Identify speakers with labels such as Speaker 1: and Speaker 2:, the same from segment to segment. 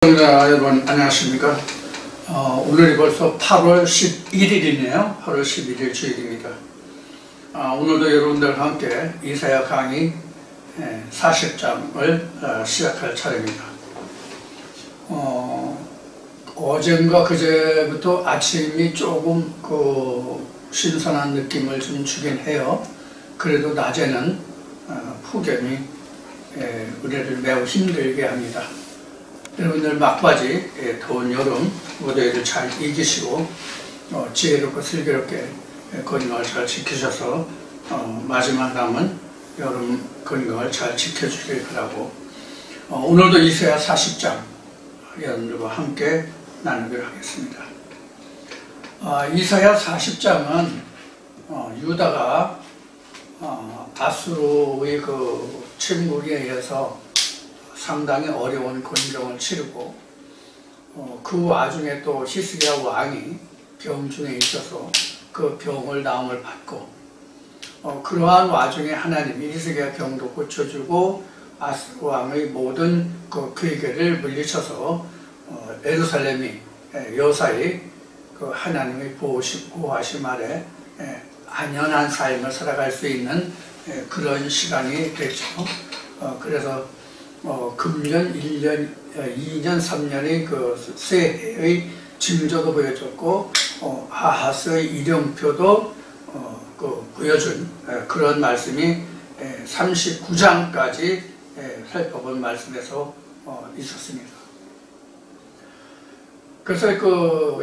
Speaker 1: 여러분 안녕하십니까. 오늘이 벌써 8월 11일이네요. 8월 11일 주일입니다. 오늘도 여러분들과 함께 이사야 강의 40장을 시작할 차례입니다. 어젠가 그제부터 아침이 조금 신선한 느낌을 좀 주긴 해요. 그래도 낮에는 폭염이 우리를 매우 힘들게 합니다. 여러분들 막바지 더운 여름 무더위를 잘 이기시고 지혜롭고 슬기롭게 건강을 잘 지키셔서 마지막 남은 여름 건강을 잘 지켜주길 바라고, 오늘도 이사야 40장 여러분들과 함께 나누기로 하겠습니다. 이사야 40장은 유다가 아수르의 침공에 의해서 상당히 어려운 권경을 치르고, 그 와중에 또 히스기야 왕이 병중에 있어서 그 병을 나음을 받고, 그러한 와중에 하나님이 히스기야 병도 고쳐주고 아수르 왕의 모든 그 괴계를 물리쳐서 예루살렘이 요사이 하나님의 보호하심 아래 안연한 삶을 살아갈 수 있는 그런 시간이 됐죠. 그래서 금년, 1년, 2년, 3년의 새해의 징조도 보여줬고, 아하스의 일령표도 보여준 그런 말씀이 39장까지 살펴본 말씀에서 있었습니다. 그래서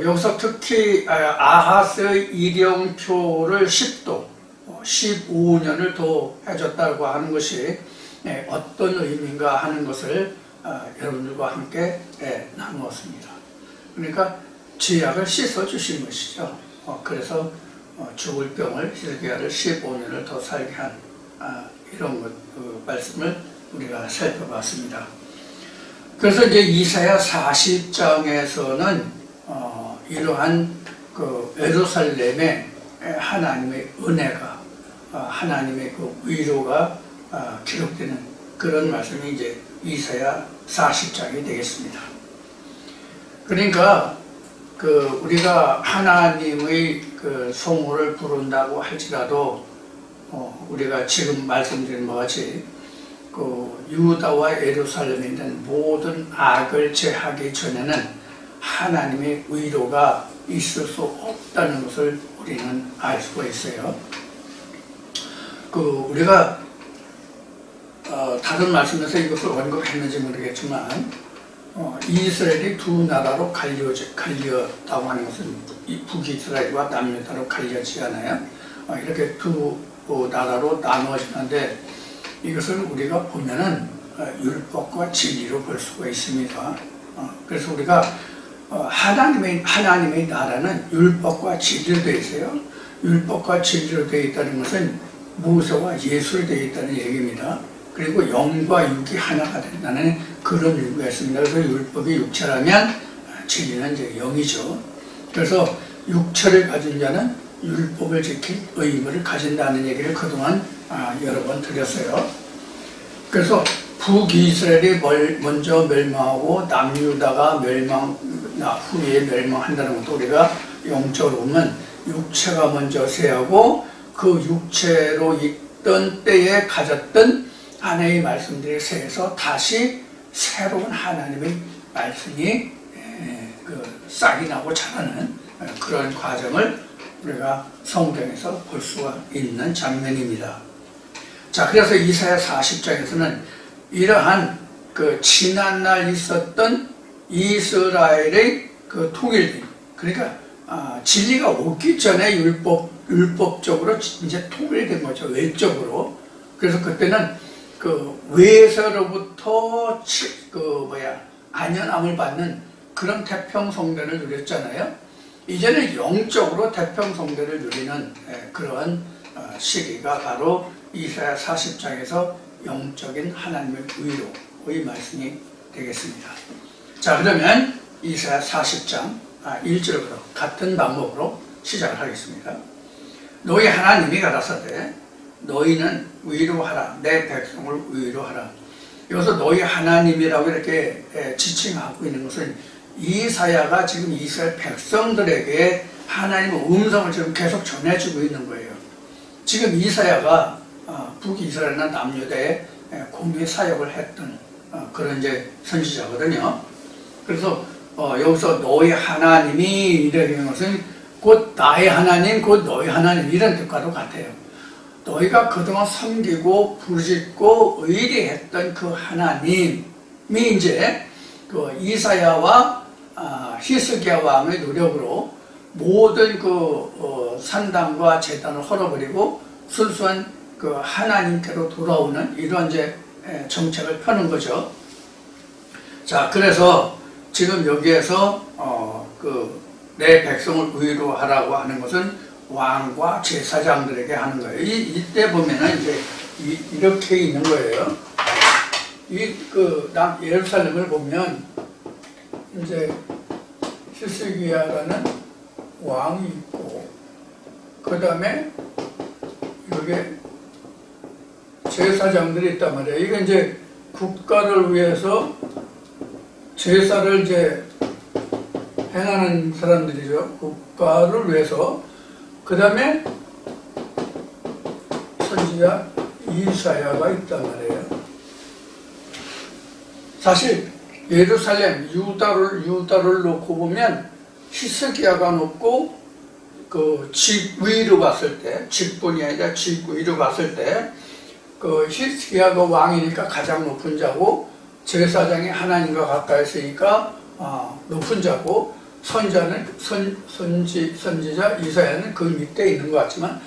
Speaker 1: 여기서 특히 아하스의 일령표를 10도, 15년을 더 해줬다고 하는 것이 어떤 의미인가 하는 것을 여러분들과 함께 나누었습니다. 그러니까 죄악을 씻어주신 것이죠. 그래서 죽을 병을 히스기야를 15년을 더 살게 한 이런 말씀을 우리가 살펴봤습니다. 그래서 이제 이사야 40장에서는 이러한 예루살렘의 하나님의 은혜가, 하나님의 위로가 기록되는 그런 말씀이 이제 이사야 40장이 되겠습니다. 그러니까 우리가 하나님의 성호를 부른다고 할지라도 우리가 지금 말씀드린 것 같이 유다와 예루살렘에 있는 모든 악을 제하기 전에는 하나님의 위로가 있을 수 없다는 것을 우리는 알 수가 있어요. 우리가 다른 말씀에서 이것을 언급했는지 모르겠지만 이스라엘이 두 나라로 갈렸다고 하는 것은 북이스라엘과 남유다로 갈렸지 않아요. 이렇게 두 나라로 나누어지는데, 이것을 우리가 보면은 율법과 진리로 볼 수가 있습니다. 그래서 우리가 하나님의 나라는 율법과 진리로 되어 있어요. 율법과 진리로 되어 있다는 것은 모세와 예수로 되어 있다는 얘기입니다. 그리고 영과 육이 하나가 된다는 그런 의미가 있습니다. 그래서 율법이 육체라면 진리는 이제 영이죠. 그래서 육체를 가진 자는 율법을 지킬 의무를 가진다는 얘기를 그동안 여러 번 드렸어요. 그래서 북이스라엘이 먼저 멸망하고 남유다가 후에 멸망한다는 것도 우리가 영적으로 보면 육체가 먼저 쇠하고 그 육체로 있던 때에 가졌던 하나님의 말씀들이 쇠해서 다시 새로운 하나님의 말씀이 싹이 나고 자라는 그런 과정을 우리가 성경에서 볼 수가 있는 장면입니다. 자, 그래서 이사야 40장에서는 이러한 지난날 있었던 이스라엘의 통일됨, 그러니까 진리가 오기 전에 율법적으로 이제 통일된 거죠, 외적으로. 그래서 그때는 외에서로부터 안연함을 받는 그런 태평성대를 누렸잖아요. 이제는 영적으로 태평성대를 누리는 그러한 시기가 바로 이사야 40장에서 영적인 하나님의 위로의 말씀이 되겠습니다. 자, 그러면 이사야 40장 1절부터 같은 방법으로 시작을 하겠습니다. 너희 하나님이 가라사대 너희는 위로하라, 내 백성을 위로하라. 여기서 너희 하나님이라고 이렇게 지칭하고 있는 것은 이사야가 지금 이스라엘 백성들에게 하나님의 음성을 지금 계속 전해주고 있는 거예요. 지금 이사야가 북이스라엘이나 남유다에 공의 사역을 했던 그런 이제 선지자거든요. 그래서 여기서 너희 하나님이 이라는 것은 곧 나의 하나님, 곧 너희 하나님 이런 뜻과도 같아요. 너희가 그동안 섬기고 부르짖고 의리했던 그 하나님이 이제 그 이사야와 히스기야 왕의 노력으로 모든 그 산당과 제단을 헐어버리고 순수한 그 하나님께로 돌아오는 이런 이제 정책을 펴는 거죠. 자, 그래서 지금 여기에서 그 내 백성을 의로하라고 하는 것은 왕과 제사장들에게 하는 거예요. 이때 보면은 이제 이렇게 있는 거예요. 예루살렘을 보면 이제 히스기야라는 왕이 있고, 그 다음에 여기에 제사장들이 있단 말이에요. 이게 이제 국가를 위해서 제사를 이제 행하는 사람들이죠. 국가를 위해서. 그 다음에 선지자 이사야가 있단 말이에요. 사실 예루살렘, 유다를 놓고 보면 히스기야가 높고 그 직위로 봤을 때, 직분이 아니라 직위로 봤을 때 그 히스기야가 왕이니까 가장 높은 자고, 제사장이 하나님과 가까이 있으니까 높은 자고, 선지자 이사야는 그 밑에 있는 것 같지만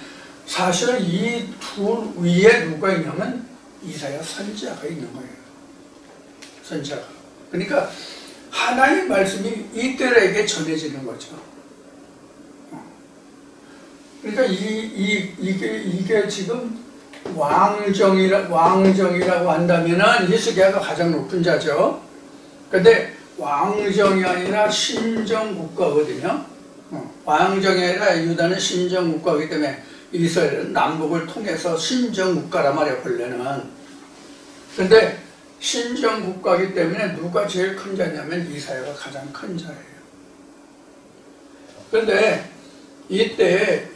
Speaker 1: 사실은 이 둘 위에 누가 있냐면 이사야 선지자가 있는 거예요. 선지자가. 그러니까 하나님의 말씀이 이들에게 전해지는 거죠. 그러니까 이게 지금 왕정이라고 한다면은 히스기야가 가장 높은 자죠. 근데 왕정이 아니라 신정국가거든요. 왕정이 아니라 유다는 신정국가이기 때문에 이스라엘은 남북을 통해서 신정국가란 말이에요, 본래는. 근데 신정국가이기 때문에 누가 제일 큰 자냐면 이사야가 가장 큰 자예요. 그런데 이때에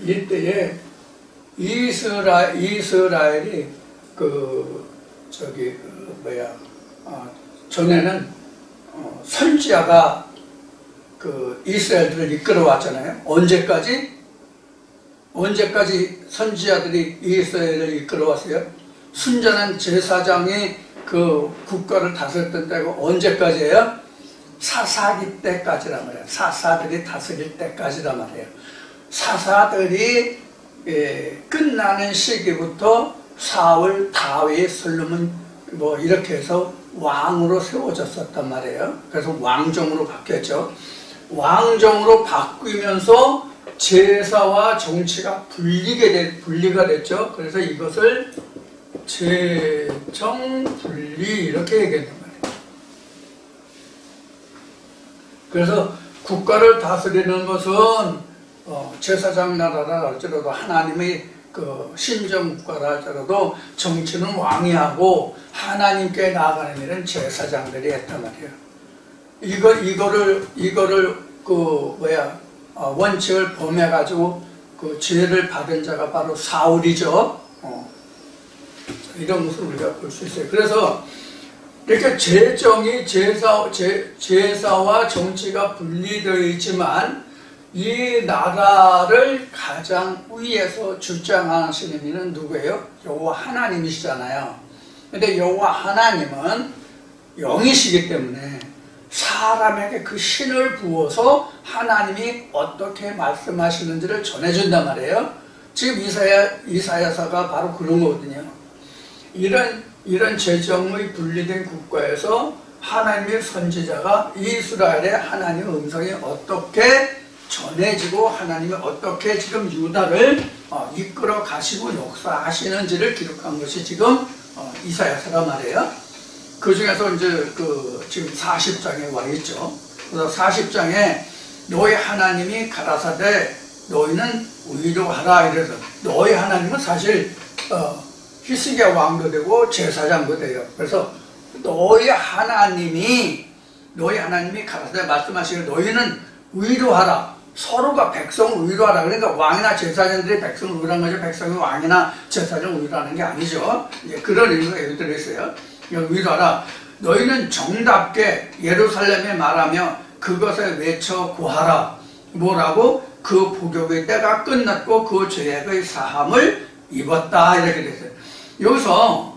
Speaker 1: 이스라엘이 전에는 선지자가 그 이스라엘들을 이끌어왔잖아요. 언제까지 선지자들이 이스라엘을 이끌어왔어요? 순전한 제사장이 그 국가를 다스렸던 때고 언제까지예요? 사사기 때까지란 말이에요. 사사들이 다스릴 때까지란 말이에요. 사사들이 끝나는 시기부터 사울, 다윗, 솔로몬 뭐 이렇게 해서 왕으로 세워졌었단 말이에요. 그래서 왕정으로 바뀌었죠. 왕정으로 바뀌면서 제사와 정치가 분리가 됐죠. 그래서 이것을 제정분리 이렇게 얘기했단 말이에요. 그래서 국가를 다스리는 것은 제사장 나라라 할지라도 하나님의 그 신정국가라 할지라도 정치는 왕이 하고 하나님께 나아가는 일은 제사장들이 했단 말이에요. 이거를 원칙을 범해가지고 그 죄를 받은 자가 바로 사울이죠. 이런 것을 우리가 볼 수 있어요. 그래서 이렇게 제사와 정치가 분리되어 있지만 이 나라를 가장 위에서 주장하시는 이는 누구예요? 여호와 하나님이시잖아요. 근데 여호와 하나님은 영이시기 때문에 사람에게 그 신을 부어서 하나님이 어떻게 말씀하시는지를 전해준단 말이에요. 지금 이사야서가 바로 그런 거거든요. 이런 재정의 분리된 국가에서 하나님의 선지자가 이스라엘의 하나님의 음성이 어떻게 전해지고 하나님이 어떻게 지금 유다를 이끌어 가시고 역사하시는지를 기록한 것이 지금 이사야서가 말이에요. 그 중에서 이제 지금 40장에 와 있죠. 그래서 40장에 너희 하나님이 가라사대 너희는 의로하라 이래서 너희 하나님은 사실 히스기야 왕도 되고 제사장도 돼요. 그래서 너희 하나님이 가라사대 말씀하시기를 너희는 의로하라. 서로가 백성을 의로하라. 그러니까 왕이나 제사장들이 백성을 의로한 거죠. 백성이 왕이나 제사장을 의로하는 게 아니죠. 그런 의미가 여기 들어있어요. 의로하라. 너희는 정답게 예루살렘에 말하며 그것을 외쳐 구하라. 뭐라고? 그 복역의 때가 끝났고 그 죄악의 사함을 입었다. 이렇게 됐어요. 여기서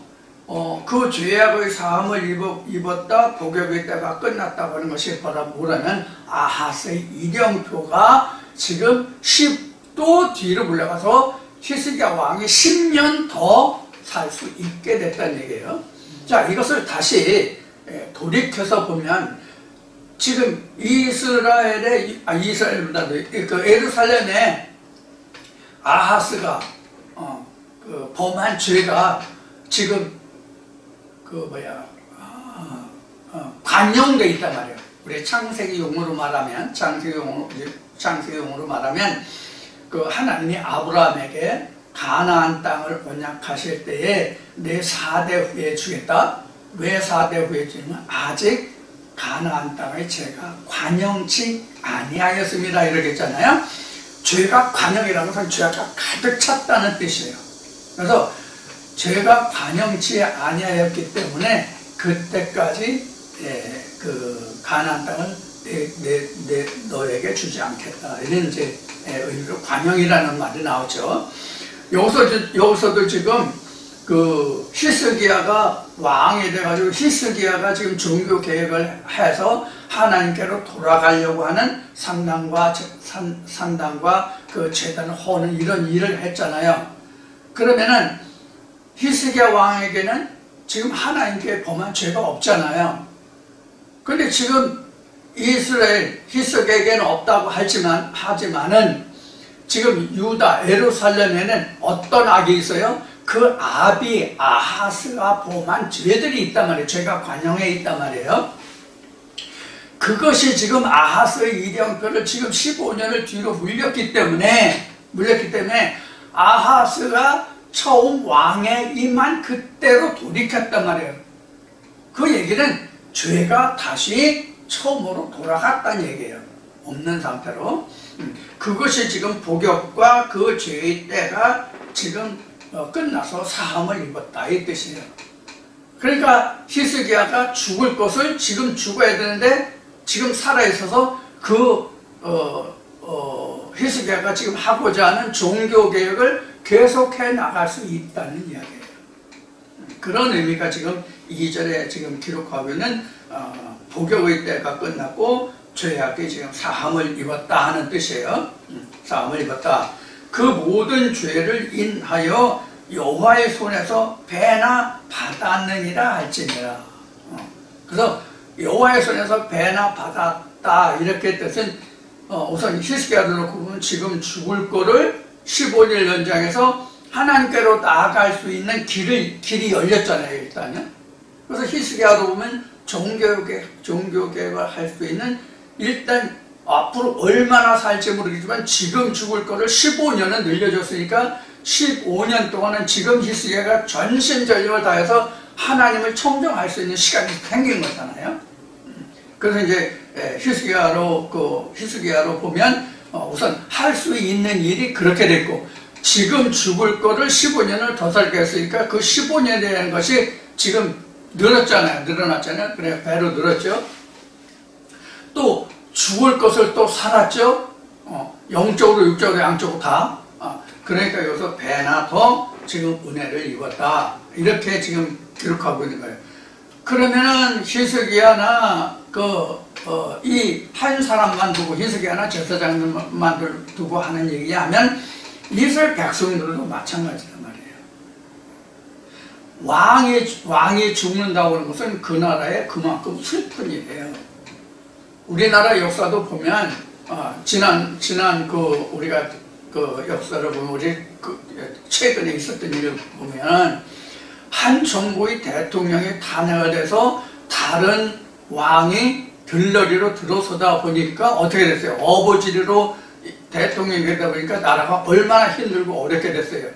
Speaker 1: 그 죄악의 사함을 입었다, 복역의 때가 끝났다고 하는 것이 뭐라면 아하스의 이령표가 지금 10도 뒤로 물러가서 히스기야 왕이 10년 더 살 수 있게 됐다는 얘기예요. 자, 이것을 다시 돌이켜서 보면 지금 이스라엘보다 그 예루살렘에 아하스가 그 범한 죄가 지금 관용돼 있단 말이에요. 우리 창세기 용어로 말하면 그 하나님이 아브라함에게 가나안 땅을 언약하실 때에 내 4대 후에 주겠다. 왜 4대 후에 주냐면 아직 가나안 땅의 죄가 관영치 아니하였습니다. 이렇게 했잖아요. 죄가 관영이라는 것은 죄가 가득 찼다는 뜻이에요. 그래서 죄가 관영치 아니하였기 때문에 그때까지 그 가나안 땅을 너에게 주지 않겠다. 이런 이제 의미로 관영이라는 말이 나오죠. 여기서도 지금 그 히스기야가 왕이 돼가지고 히스기야가 지금 종교 개혁을 해서 하나님께로 돌아가려고 하는 상당과 그 제단을 허는 이런 일을 했잖아요. 그러면은 히스기야 왕에게는 지금 하나님께 범한 죄가 없잖아요. 그런데 지금 이스라엘 히스기야에게는 없다고 하지만은 지금 유다 예루살렘에는 어떤 악이 있어요? 그 아비 아하스가 범한 죄들이 있단 말이에요. 죄가 관영해 있단 말이에요. 그것이 지금 아하스의 이령표를 지금 15년을 뒤로 물렸기 때문에 아하스가 처음 왕에 임한 그때로 돌이켰단 말이에요. 그 얘기는 죄가 다시 처음으로 돌아갔다는 얘기예요. 없는 상태로. 그것이 지금 복역과 그 죄의 때가 지금 끝나서 사함을 입었다 이 뜻이에요. 그러니까 히스기야가 죽을 것을 지금 죽어야 되는데 지금 살아있어서 히스기야가 지금 하고자 하는 종교개혁을 계속해 나갈 수 있다는 이야기예요. 그런 의미가 지금 2절에 지금 기록하고 있는 복역의 때가 끝났고 죄악이 지금 사함을 입었다 하는 뜻이에요. 사함을 입었다. 그 모든 죄를 인하여 여호와의 손에서 배나 받았느니라 할지니라. 그래서 여호와의 손에서 배나 받았다 이렇게 뜻은 우선 히스기야를 놓고 보면 지금 죽을 거를 15년 연장해서 하나님께로 나아갈 수 있는 길이 열렸잖아요, 일단은. 그래서 히스기야로 보면 종교개혁을 할 수 있는 일단 앞으로 얼마나 살지 모르겠지만 지금 죽을 거를 15년은 늘려줬으니까 15년 동안은 지금 히스기야가 전심전력을 다해서 하나님을 청정할 수 있는 시간이 생긴 거잖아요. 그래서 이제 히스기야로 보면 우선 할 수 있는 일이 그렇게 됐고 지금 죽을 거를 15년을 더 살게 했으니까 그 15년에 대한 것이 지금 늘어났잖아요. 그래 배로 늘었죠. 또 죽을 것을 또 살았죠. 영적으로 육적으로 양쪽으로 다. 그러니까 여기서 배나 더 지금 은혜를 입었다. 이렇게 지금 기록하고 있는 거예요. 그러면은 히스기야나 이 한 사람만 두고 히스기야나 제사장만 두고 하는 얘기하면 이스라엘 백성들도 마찬가지란 말이에요. 왕이 죽는다고 하는 것은 그 나라에 그만큼 슬픈 일이에요. 우리나라 역사도 보면 지난 우리가 그 역사를 보면 우리 최근에 있었던 일을 보면 한 정부의 대통령이 탄핵이 돼서 다른 왕이 들러리로 들어서다 보니까 어떻게 됐어요? 어부지리로 대통령이 되다 보니까 나라가 얼마나 힘들고 어렵게 됐어요.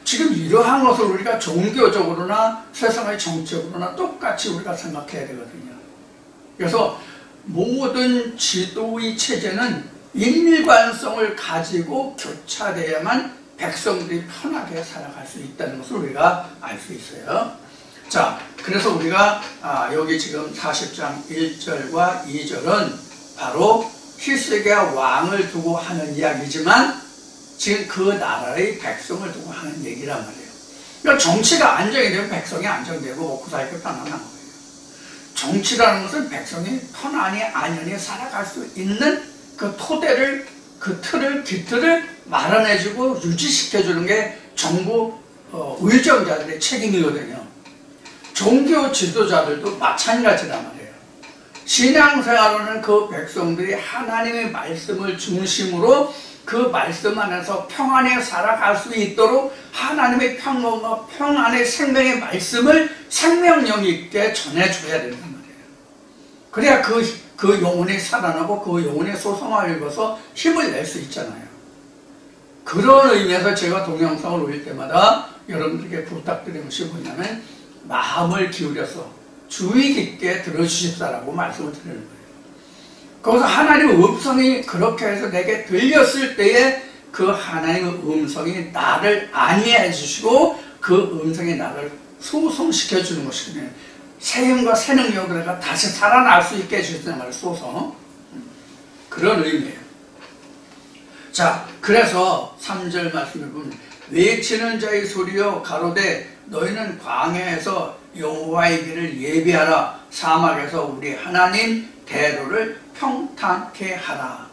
Speaker 1: 지금 이러한 것을 우리가 종교적으로나 세상의 정책으로나 똑같이 우리가 생각해야 되거든요. 그래서 모든 지도의 체제는 일관성을 가지고 교차돼야만 백성들이 편하게 살아갈 수 있다는 것을 우리가 알 수 있어요. 자, 그래서 우리가 여기 지금 40장 1절과 2절은 바로 히스기야 왕을 두고 하는 이야기지만 지금 그 나라의 백성을 두고 하는 얘기란 말이에요. 그러니까 정치가 안정이 되면 백성이 안정되고 먹고 살기 편안한 거예요. 정치라는 것은 백성이 편안히 안연히 살아갈 수 있는 그 토대를, 그 틀을, 기틀을 마련해주고 유지시켜주는 게 정부 의정자들의 책임이거든요. 종교 지도자들도 마찬가지란 말이에요. 신앙생활로는 그 백성들이 하나님의 말씀을 중심으로 그 말씀 안에서 평안에 살아갈 수 있도록 하나님의 평강과 평안의 생명의 말씀을 생명력 있게 전해줘야 된단 말이에요. 그래야 그 영혼이 살아나고 그 영혼의 소성화를 입어서 힘을 낼 수 있잖아요. 그런 의미에서 제가 동영상을 올릴 때마다 여러분들에게 부탁드리는 것이 뭐냐면 마음을 기울여서 주의 깊게 들어주십사라고 말씀을 드리는 거예요. 거기서 하나님의 음성이 그렇게 해서 내게 들렸을 때에 그 하나님의 음성이 나를 안위해 주시고 그 음성이 나를 소성시켜 주는 것이거든요. 새 힘과 새 능력으로 내가 다시 살아날 수 있게 해주신단 말이에요. 소성. 그런 의미예요. 자, 그래서 3절 말씀을 보면 외치는 자의 소리여 가로되 너희는 광야에서 여호와의 길을 예비하라. 사막에서 우리 하나님 대로를 평탄케 하라.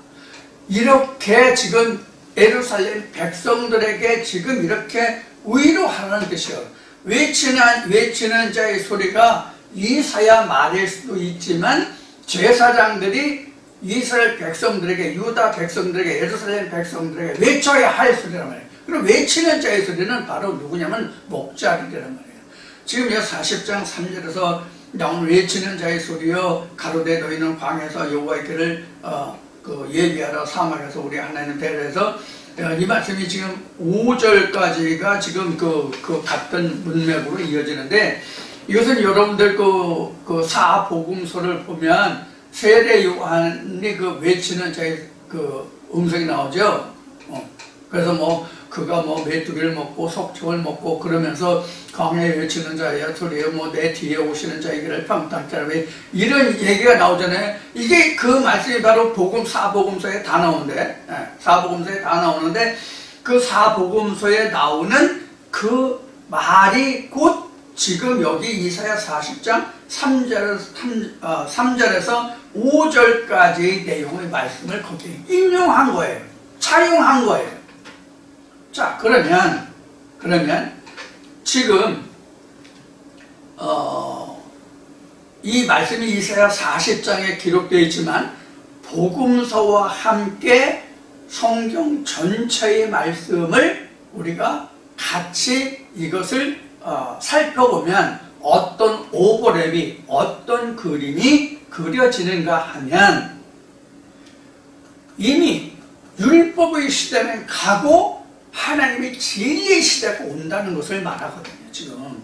Speaker 1: 이렇게 지금 예루살렘 백성들에게 지금 이렇게 위로하라는 뜻이에요. 외치는 자의 소리가 이사야 말일 수도 있지만 제사장들이 이스라엘 백성들에게, 유다 백성들에게, 예루살렘 백성들에게 외쳐야 할 소리란 말이에요. 그리고 외치는 자의 소리는 바로 누구냐면 목자들이란 말이에요. 지금 이 40장 3절에서 나오는 외치는 자의 소리여 가로되 너희는 광야에서 여호와의 길을 예비하라. 사막에서 우리 하나님 대로해서 이 말씀이 지금 5절까지가 지금 그 같은 문맥으로 이어지는데 이것은 여러분들 그 사복음서를 보면 세례 요한이 그 외치는 자의 그 음성이 나오죠. 그래서 그가 메뚜기를 먹고 석청을 먹고 그러면서 광야에 외치는 자의 소리에 내 뒤에 오시는 자의 길을 평탄케 하라. 이런 얘기가 나오잖아요. 이게 그 말씀이 바로 사복음서에 다 나오는데, 사복음서에 다 나오는데 그 사복음서에 나오는 그 말이 곧 지금 여기 이사야 40장 3절에서 5절까지의 내용의 말씀을 거기에 인용한 거예요. 차용한 거예요. 자, 그러면 지금 이 말씀이 이사야 40장에 기록되어 있지만 복음서와 함께 성경 전체의 말씀을 우리가 같이 이것을 살펴보면 어떤 오버랩이, 어떤 그림이 그려지는가 하면 이미 율법의 시대는 가고 하나님의 진리의 시대가 온다는 것을 말하거든요. 지금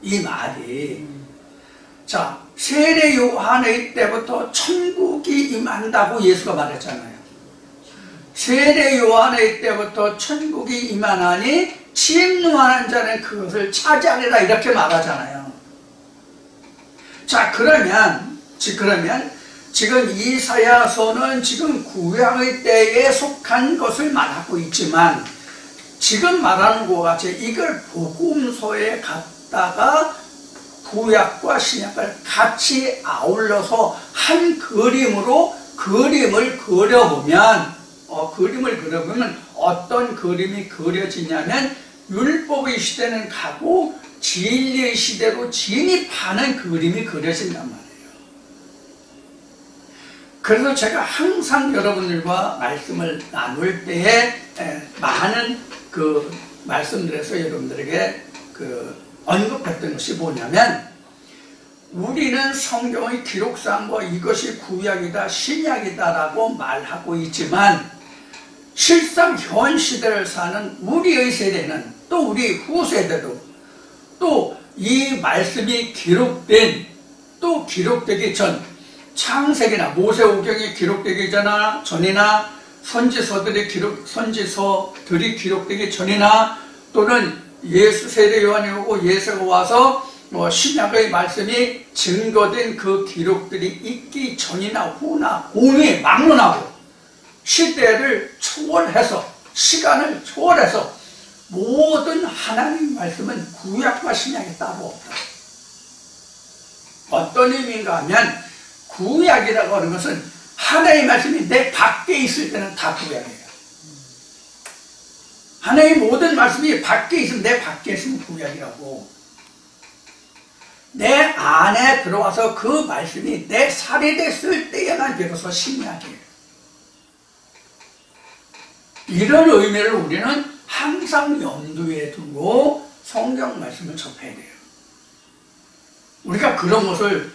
Speaker 1: 이 말이 자, 세례 요한의 때부터 천국이 임한다고 예수가 말했잖아요. 세례 요한의 때부터 천국이 임하나니 침노하는 자는 그것을 차지하리라 이렇게 말하잖아요. 자, 그러면 지금 이사야서는 지금 구약의 때에 속한 것을 말하고 있지만 지금 말하는 것과 같이 이걸 복음서에 갖다가 구약과 신약을 같이 아울러서 한 그림으로 그림을 그려보면 어떤 그림이 그려지냐면 율법의 시대는 가고 진리의 시대로 진입하는 그림이 그려진단 말이에요. 그래서 제가 항상 여러분들과 말씀을 나눌 때에 많은 그 말씀들에서 여러분들에게 언급했던 것이 뭐냐면 우리는 성경의 기록상 이것이 구약이다 신약이다 라고 말하고 있지만 실상 현 시대를 사는 우리의 세대는 또 우리 후세대도 또 이 말씀이 기록되기 전, 창세기나 모세오경이 기록되기 전이나 선지서들이 기록되기 전이나 또는 예수 세례 요한이 오고 예수가 와서 신약의 말씀이 증거된 그 기록들이 있기 전이나 후나 공이 막론하고 시대를 초월해서 시간을 초월해서 모든 하나님 말씀은 구약과 신약이 따로 없다. 어떤 의미인가 하면 구약이라고 하는 것은 하나님의 말씀이 내 밖에 있을 때는 다 구약이에요. 하나님의 모든 말씀이 밖에 있으면 내 밖에 있으면 구약이라고. 내 안에 들어와서 그 말씀이 내 살이 됐을 때에만 비로소 신약이에요. 이런 의미를 우리는 항상 염두에 두고 성경 말씀을 접해야 돼요. 우리가 그런 것을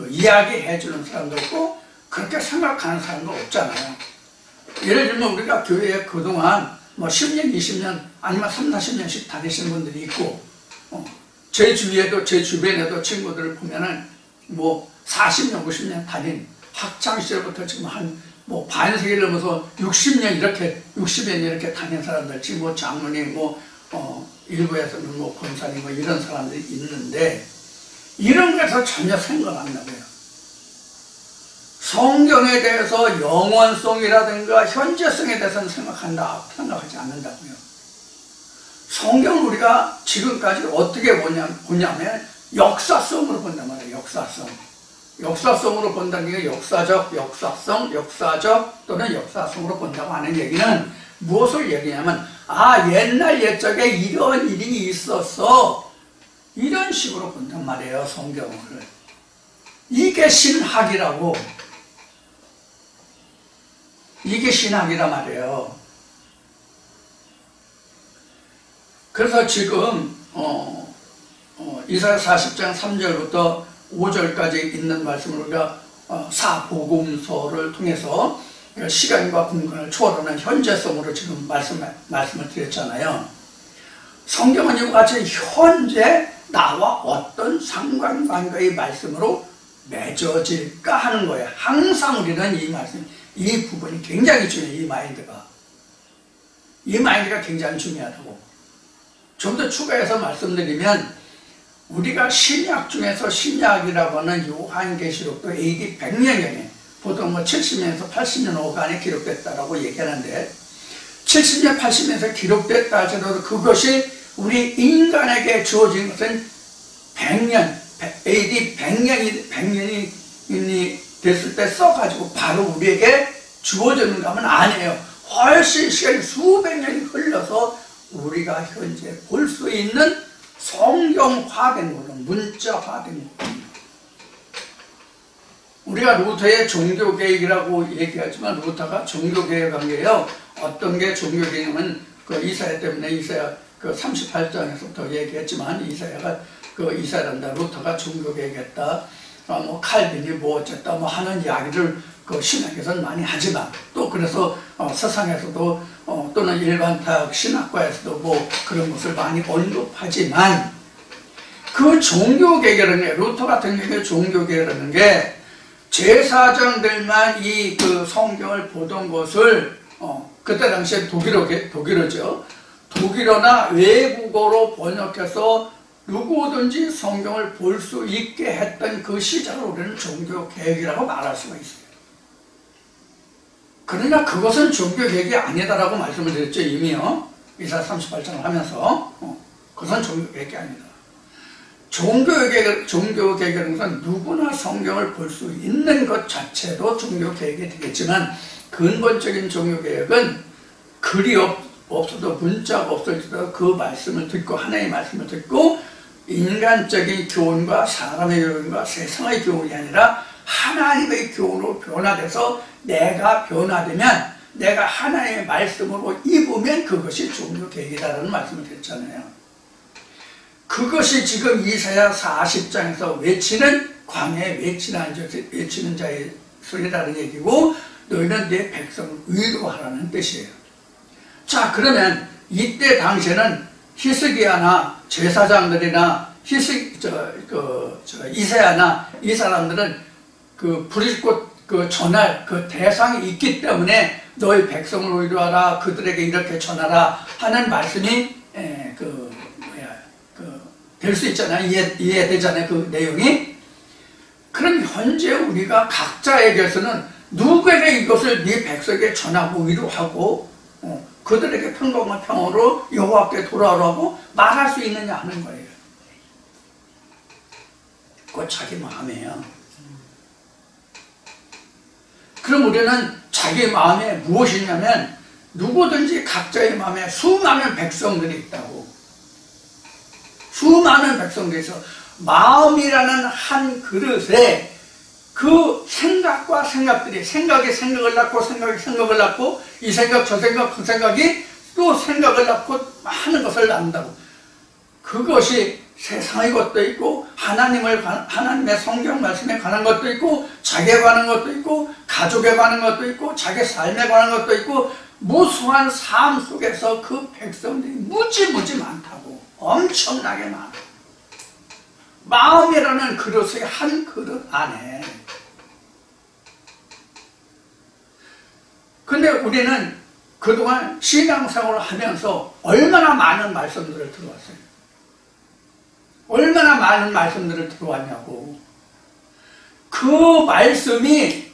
Speaker 1: 이야기해 주는 사람도 없고 그렇게 생각하는 사람도 없잖아요. 예를 들면 우리가 교회에 그동안 10년, 20년 아니면 3, 40년씩 다니신 분들이 있고 제 주위에도 제 주변에도 친구들을 보면은 40년, 50년 다닌 학창시절부터 지금 반세기를 넘어서 60년 이렇게 다닌 사람들, 지금 장로님, 일부에서는 권사님 이런 사람들이 있는데 이런 것에서 전혀 생각 안 나고요. 성경에 대해서 영원성이라든가 현재성에 대해서는 생각하지 않는다고요. 성경을 우리가 지금까지 어떻게 보냐면 역사성으로 본단 말이에요. 역사성으로 본다는 게 역사적 또는 역사성으로 본다고 하는 얘기는 무엇을 얘기냐면 옛날 옛적에 이런 일이 있었어, 이런 식으로 본단 말이에요. 성경을. 이게 신학이라고. 이게 신학이란 말이에요. 그래서 지금 이사야 40장 3절부터 5절까지 있는 말씀을 우리가 사복음서를 통해서 시간과 공간을 초월하는 현재성으로 지금 말씀을 드렸잖아요. 성경은 이와 같이 현재 나와 어떤 상관관계의 말씀으로 맺어질까 하는 거예요. 항상 우리는 이 부분이 굉장히 중요해요. 이 마인드가 굉장히 중요하다고. 좀 더 추가해서 말씀드리면 우리가 신약 중에서 신약이라고 하는 요한계시록도 AD 100년경에 보통 70년에서 80년 오간에 기록됐다라고 얘기하는데 70년, 80년에서 기록됐다 하더라도 그것이 우리 인간에게 주어진 것은 100년, AD 100년이 됐을 때 써가지고 바로 우리에게 주어졌는가 하면 아니에요. 훨씬 시간이 수백 년이 흘러서 우리가 현재 볼 수 있는 성경화된 거로, 문자화된 거. 우리가 루터의 종교개혁이라고 얘기하지만 루터가 종교개혁한 게요. 어떤 게 종교개혁이냐면 이사야 때문에 이사야 38장에서부터 얘기했지만 이사야란다. 루터가 종교개혁했다. 칼빈이 어쨌다 하는 이야기를 신학에서는 많이 하지만 또 그래서 세상에서도 또는 일반 대학 신학과에서도 그런 것을 많이 언급하지만 그 종교개혁이라는 게 루터 같은 경우에 종교개혁이라는 게 제사장들만 이 성경을 보던 것을 그때 당시에 독일어죠. 독일어나 외국어로 번역해서 누구든지 성경을 볼 수 있게 했던 그 시작을 우리는 종교개혁이라고 말할 수가 있어요. 그러나 그것은 종교개혁이 아니다라고 말씀을 드렸죠. 이미요. 이사야 38장을 하면서 그것은 종교개혁이 아니다. 종교개혁이라는 것은 누구나 성경을 볼 수 있는 것 자체도 종교개혁이 되겠지만 근본적인 종교개혁은 글이 없어도 문자가 없어도 그 말씀을 듣고 하나님의 말씀을 듣고 인간적인 교훈과 사람의 교훈과 세상의 교훈이 아니라 하나님의 교훈으로 변화돼서 내가 변화되면 내가 하나님의 말씀으로 입으면 그것이 종교개혁이라는 말씀을 드렸잖아요. 그것이 지금 이사야 40장에서 외치는 광야에 외치는 자의 소리라는 얘기고 너희는 내 백성을 의로하라는 뜻이에요. 자, 그러면 이때 당시에는 히스기야나 제사장들이나 이사야나 이 사람들은 그 부리꽃 그 전할 그 대상이 있기 때문에 너희 백성을 위로하라, 그들에게 이렇게 전하라 하는 말씀이 될 수 있잖아요. 이해되잖아요. 그 내용이. 그럼 현재 우리가 각자에게서는 누구에게 이것을 네 백성에게 전하고 위로하고 그들에게 평강과 평화로 여호와께 돌아오라고 말할 수 있느냐 하는 거예요. 그거 자기 마음이에요. 그럼 우리는 자기 마음에 무엇이냐면 누구든지 각자의 마음에 수많은 백성들이 있다고. 수많은 백성들이 있어. 마음이라는 한 그릇에 그 생각과 생각들이 생각이 생각을 낳고 생각이 생각을 낳고 이 생각 저 생각 그 생각이 또 생각을 낳고 하는 것을 낳는다고. 그것이 세상의 것도 있고 하나님의 성경 말씀에 관한 것도 있고 자기에 관한 것도 있고 가족에 관한 것도 있고 자기 삶에 관한 것도 있고 무수한 삶 속에서 그 백성들이 무지 많다고. 엄청나게 많아. 마음이라는 그릇의 한 그릇 안에. 근데 우리는 그동안 신앙생활을 하면서 얼마나 많은 말씀들을 들어왔어요. 얼마나 많은 말씀들을 들어왔냐고. 그 말씀이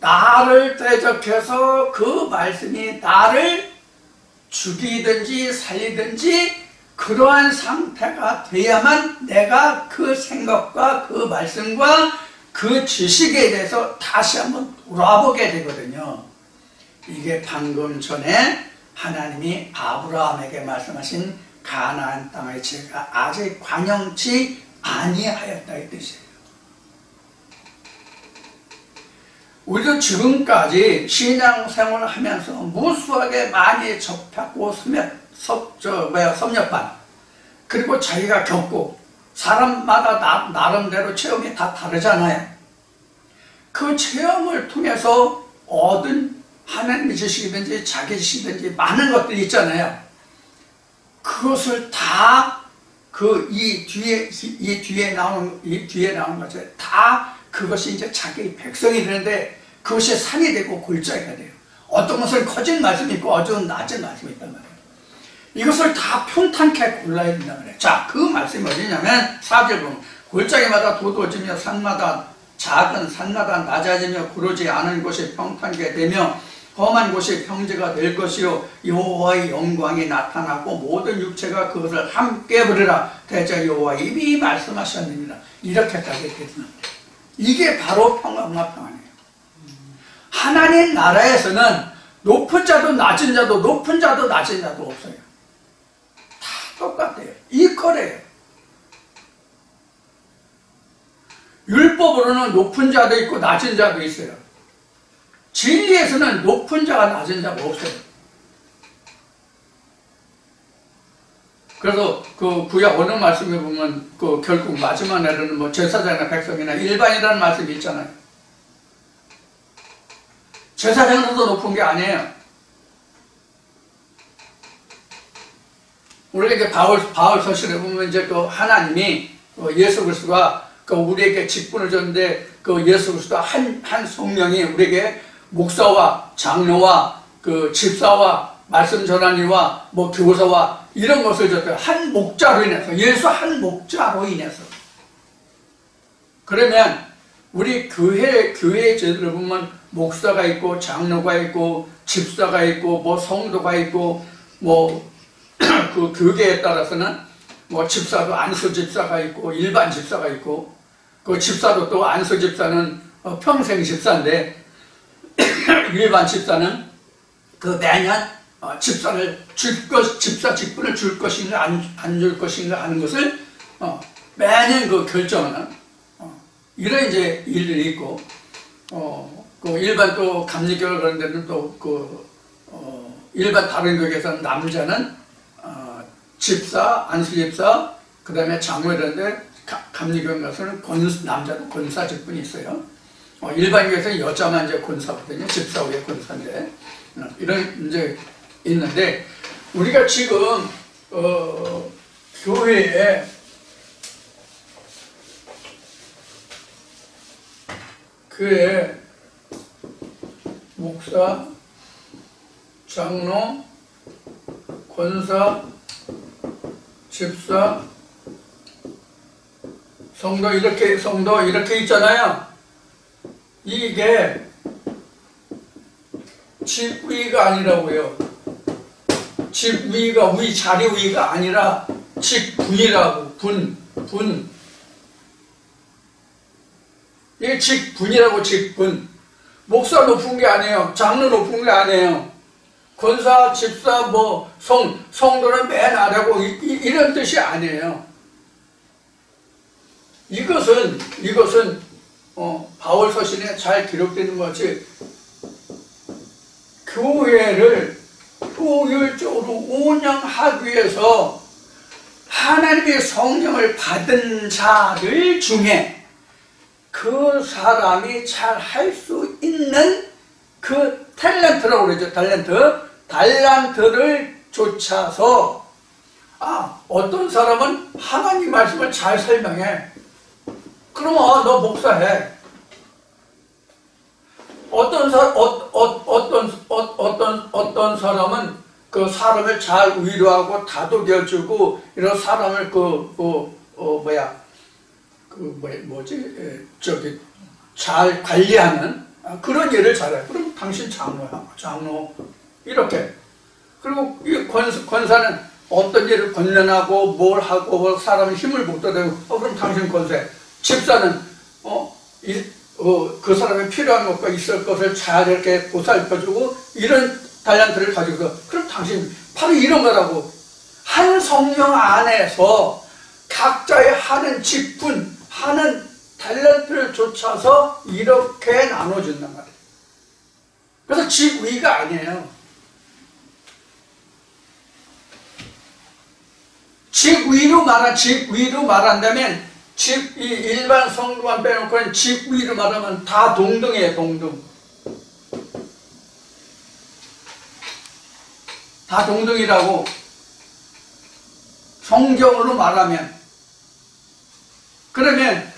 Speaker 1: 나를 대적해서 그 말씀이 나를 죽이든지 살리든지 그러한 상태가 돼야만 내가 그 생각과 그 말씀과 그 지식에 대해서 다시 한번 돌아보게 되거든요. 이게 방금 전에 하나님이 아브라함에게 말씀하신 가나안 땅의 지혜가 아직 관영치 아니하였다 이 뜻이에요. 우리도 지금까지 신앙생활을 하면서 무수하게 많이 접하고 섭렵한 그리고 자기가 겪고 사람마다 나름대로 체험이 다 다르잖아요. 그 체험을 통해서 얻은 하나님의 지식이든지 자기 지식이든지 많은 것들이 있잖아요. 그것을 다 이 뒤에 나오는 것을 다 그것이 이제 자기 백성이 되는데 그것이 산이 되고 골짜기가 돼요. 어떤 것은 커진 말씀이 있고 어떤 낮은 말씀이 있단 말이에요. 이것을 다 평탄케 골라야 된단 말이에요. 자, 그 말씀이 어디냐면 4절 보면 골짜기마다 도도해지며 작은 산마다 낮아지며 구르지 않은 곳이 평탄케 되며 험한 곳이 평지가 될 것이요 여호와의 영광이 나타나고 모든 육체가 그것을 함께 부르라. 대저 여호와 이미 말씀하셨느니라. 이렇게까지 되는 이게 바로 평강과 평안이에요. 하나님 나라에서는 높은 자도 낮은 자도 높은 자도 낮은 자도 없어요. 다 똑같아요. 이퀄해요. 율법으로는 높은 자도 있고 낮은 자도 있어요. 진리에서는 높은 자가 낮은 자가 없어요. 그래서 그 구약 어느 말씀에 보면 그 결국 마지막 날에는 뭐 제사장이나 백성이나 일반이라는 말씀이 있잖아요. 제사장은 더 높은 게 아니에요. 우리가 이제 바울 서신에 보면 이제 그 하나님이 예수 그리스도가 그 우리에게 직분을 줬는데 그 예수 그리스도 한 성령이 우리에게 목사와 장로와 그 집사와 말씀 전하니와 뭐 교사와 이런 것을 줬어요. 한 목자로 인해서, 예수 한 목자로 인해서. 그러면 우리 교회의 제도를 보면 목사가 있고 장로가 있고 집사가 있고 뭐 성도가 있고 뭐 그 교계에 따라서는 뭐 집사도 안수 집사가 있고 일반 집사가 있고 그 집사도 또 안수 집사는 평생 집사인데 일반 집사는 그 매년 집사 직분을 줄 것인가 안 줄 것인가 하는 것을 매년 그 결정하는 이런 이제 일들이 있고 그 일반 또 감리교를 그런 데는 또 일반 다른 교회에서는 남자는 집사, 안수집사, 그 다음에 장로 이런데 감리교회 가서는 남자도 권사 직분이 있어요. 일반 교회에서는 여자만 이제 권사거든요. 집사 후에 권사인데 이런 이제 있는데 우리가 지금 교회에 목사, 장로, 권사, 집사, 성도 이렇게 있잖아요. 이게 직위가 아니라고요. 직위가 자리 위가 아니라 직분이라고. 분. 이게 직분이라고. 직분. 목사 높은 게 아니에요. 장로 높은 게 아니에요. 권사, 집사, 성도는 맨 아래고 이런 뜻이 아니에요. 이것은 바울 서신에 잘 기록되는 것이 교회를 효율적으로 운영하기 위해서 하나님의 성령을 받은 자들 중에 그 사람이 잘 할 수 있는 그 탤런트라고 그러죠. 달란트를 쫓아서 어떤 사람은 하나님 말씀을 잘 설명해. 그러면 너 목사해. 어떤 사람은 그 사람을 잘 위로하고 다독여주고 이런 사람을 잘 관리하는 그런 일을 잘해. 그럼 당신 장로 이렇게. 그리고 이 권사는 어떤 일을 권면하고 뭘 하고 사람의 힘을 북돋우고 그럼 당신 권사해. 집사는 그 사람이 필요한 것과 있을 것을 잘 이렇게 보살펴주고 이런 달란트를 가지고 그럼 당신 바로 이런 거라고. 한 성령 안에서 각자의 하는 직분, 하는 달란트를 쫓아서 이렇게 나눠준단 말이에요. 그래서 직위가 아니에요. 직위로 말한다면 이 일반 성도만 빼놓고는 직위로 말하면 다 동등이에요. 다 동등이라고. 성경으로 말하면. 그러면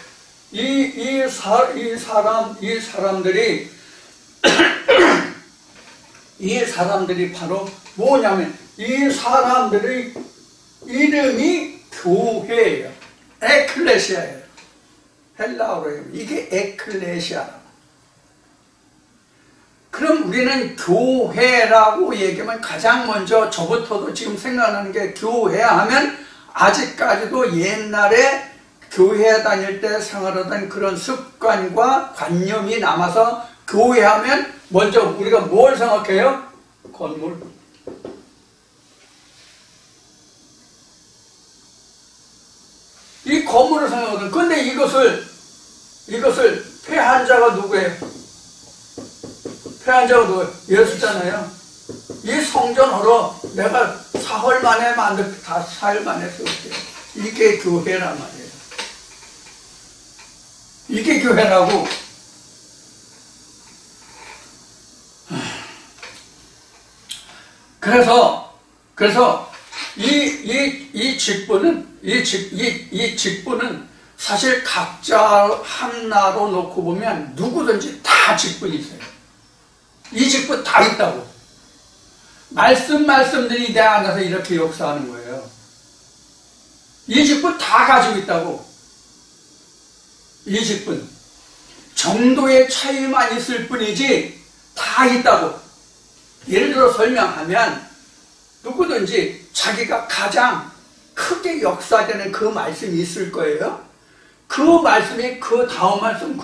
Speaker 1: 이 사람들이 바로 뭐냐면 이 사람들의 이름이 교회예요. 에클레시아예요. 헬라어로요. 이게 에클레시아라고. 그럼 우리는 교회라고 얘기하면 가장 먼저 저부터도 지금 생각나는 게 교회 하면 아직까지도 옛날에 교회 다닐 때 생활하던 그런 습관과 관념이 남아서 교회 하면 먼저 우리가 뭘 생각해요? 건물. 이 건물을 생각하거든. 근데 이것을 폐한 자가 누구예요? 폐한 자가 누구예요? 예수잖아요. 이 성전으로 내가 사흘 만에 다 사흘 만에 세울게요. 이게 교회란 말이에요. 이게 교회라고. 그래서 이 직분은 사실 각자 하나로 놓고 보면 누구든지 다 직분이 있어요. 이 직분 다 있다고. 말씀들이 내 안에서 이렇게 역사하는 거예요. 이 직분 다 가지고 있다고. 이 직분. 정도의 차이만 있을 뿐이지 다 있다고. 예를 들어 설명하면 누구든지 자기가 가장 크게 역사되는 그 말씀이 있을 거예요. 그 말씀이 그 다음 말씀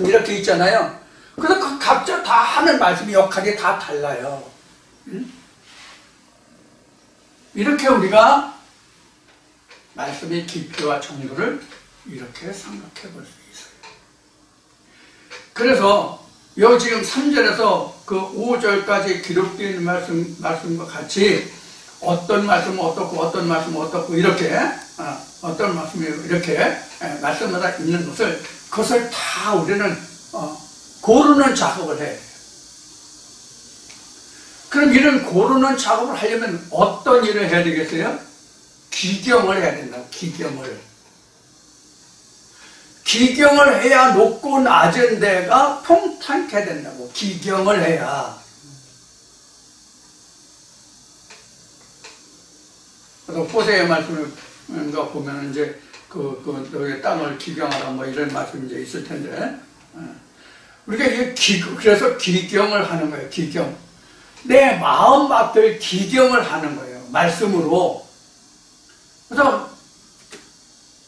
Speaker 1: 이렇게 있잖아요. 그래서 그 각자 다 하는 말씀이 역할이 다 달라요. 이렇게 우리가 말씀의 깊이와 정도를 이렇게 생각해 볼 수 있어요. 그래서 여기 지금 3절에서 그 5절까지 기록되어 있는 말씀과 같이 어떤 말씀은 어떻고 어떤 말씀은 어떻고 이렇게 어떤 말씀이 이렇게 말씀마다 있는 그것을 다 우리는 고르는 작업을 해요. 그럼 이런 고르는 작업을 하려면 어떤 일을 해야 되겠어요? 기경을 해야 된다. 기경을. 기경을 해야 높고 낮은 데가 평탄케 된다고. 기경을 해야. 그래서 호세의 말씀을 보면 이제 너의 땅을 기경하라 뭐 이런 말씀이 이제 있을 텐데. 우리가 그래서 기경을 하는 거예요. 기경. 내 마음 앞을 기경을 하는 거예요. 말씀으로. 그래서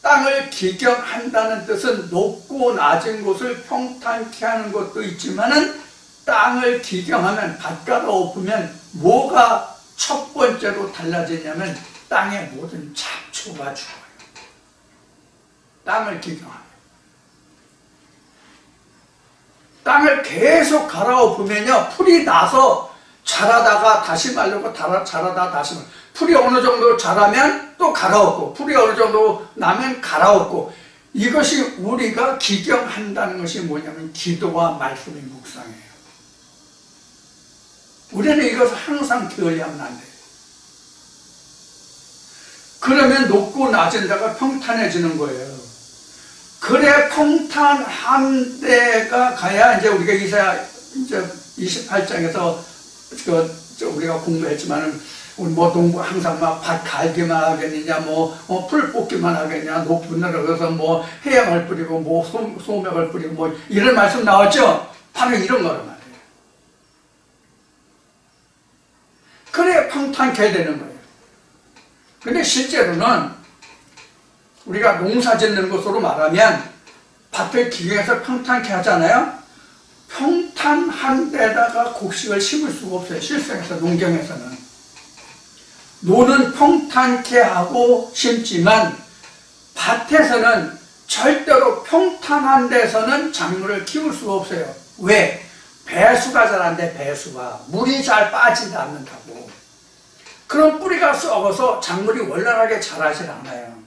Speaker 1: 땅을 기경한다는 뜻은 높고 낮은 곳을 평탄케 하는 것도 있지만은 땅을 기경하면 밭가다 엎으면 뭐가 첫 번째로 달라지냐면 땅의 모든 잡초가 죽어요. 땅을 기경하면. 땅을 계속 갈아엎으면요 풀이 나서 자라다가 다시 말르고 자라다가 다시 말르고 풀이 어느 정도 자라면 또 갈아엎고 풀이 어느 정도 나면 갈아엎고 이것이 우리가 기경한다는 것이 뭐냐면 기도와 말씀의 묵상이에요. 우리는 이것을 항상 기억하면 안 돼요. 그러면 높고 낮은 데가 평탄해지는 거예요. 그래 평탄한 데가 가야 이제 우리가 이사야 이제 28장에서 우리가 공부했지만은 우리 뭐 농부 항상 막 밭 갈기만 하겠느냐 풀 뽑기만 하겠냐 높은 데로 가서 뭐 해양을 뿌리고 뭐 소맥을 뿌리고 뭐 이런 말씀 나왔죠? 바로 이런 거란 말이에요. 그래 평탄케 되는 거예요. 근데 실제로는 우리가 농사 짓는 것으로 말하면 밭을 기경해서 평탄케 하잖아요. 평탄한 데다가 곡식을 심을 수가 없어요. 실생에서 농경에서는. 노는 평탄케 하고 심지만 밭에서는 절대로 평탄한 데서는 작물을 키울 수가 없어요. 왜? 배수가 잘 안 돼. 배수가. 물이 잘 빠지지 않는다고. 그럼 뿌리가 썩어서 작물이 원활하게 자라지 않아요.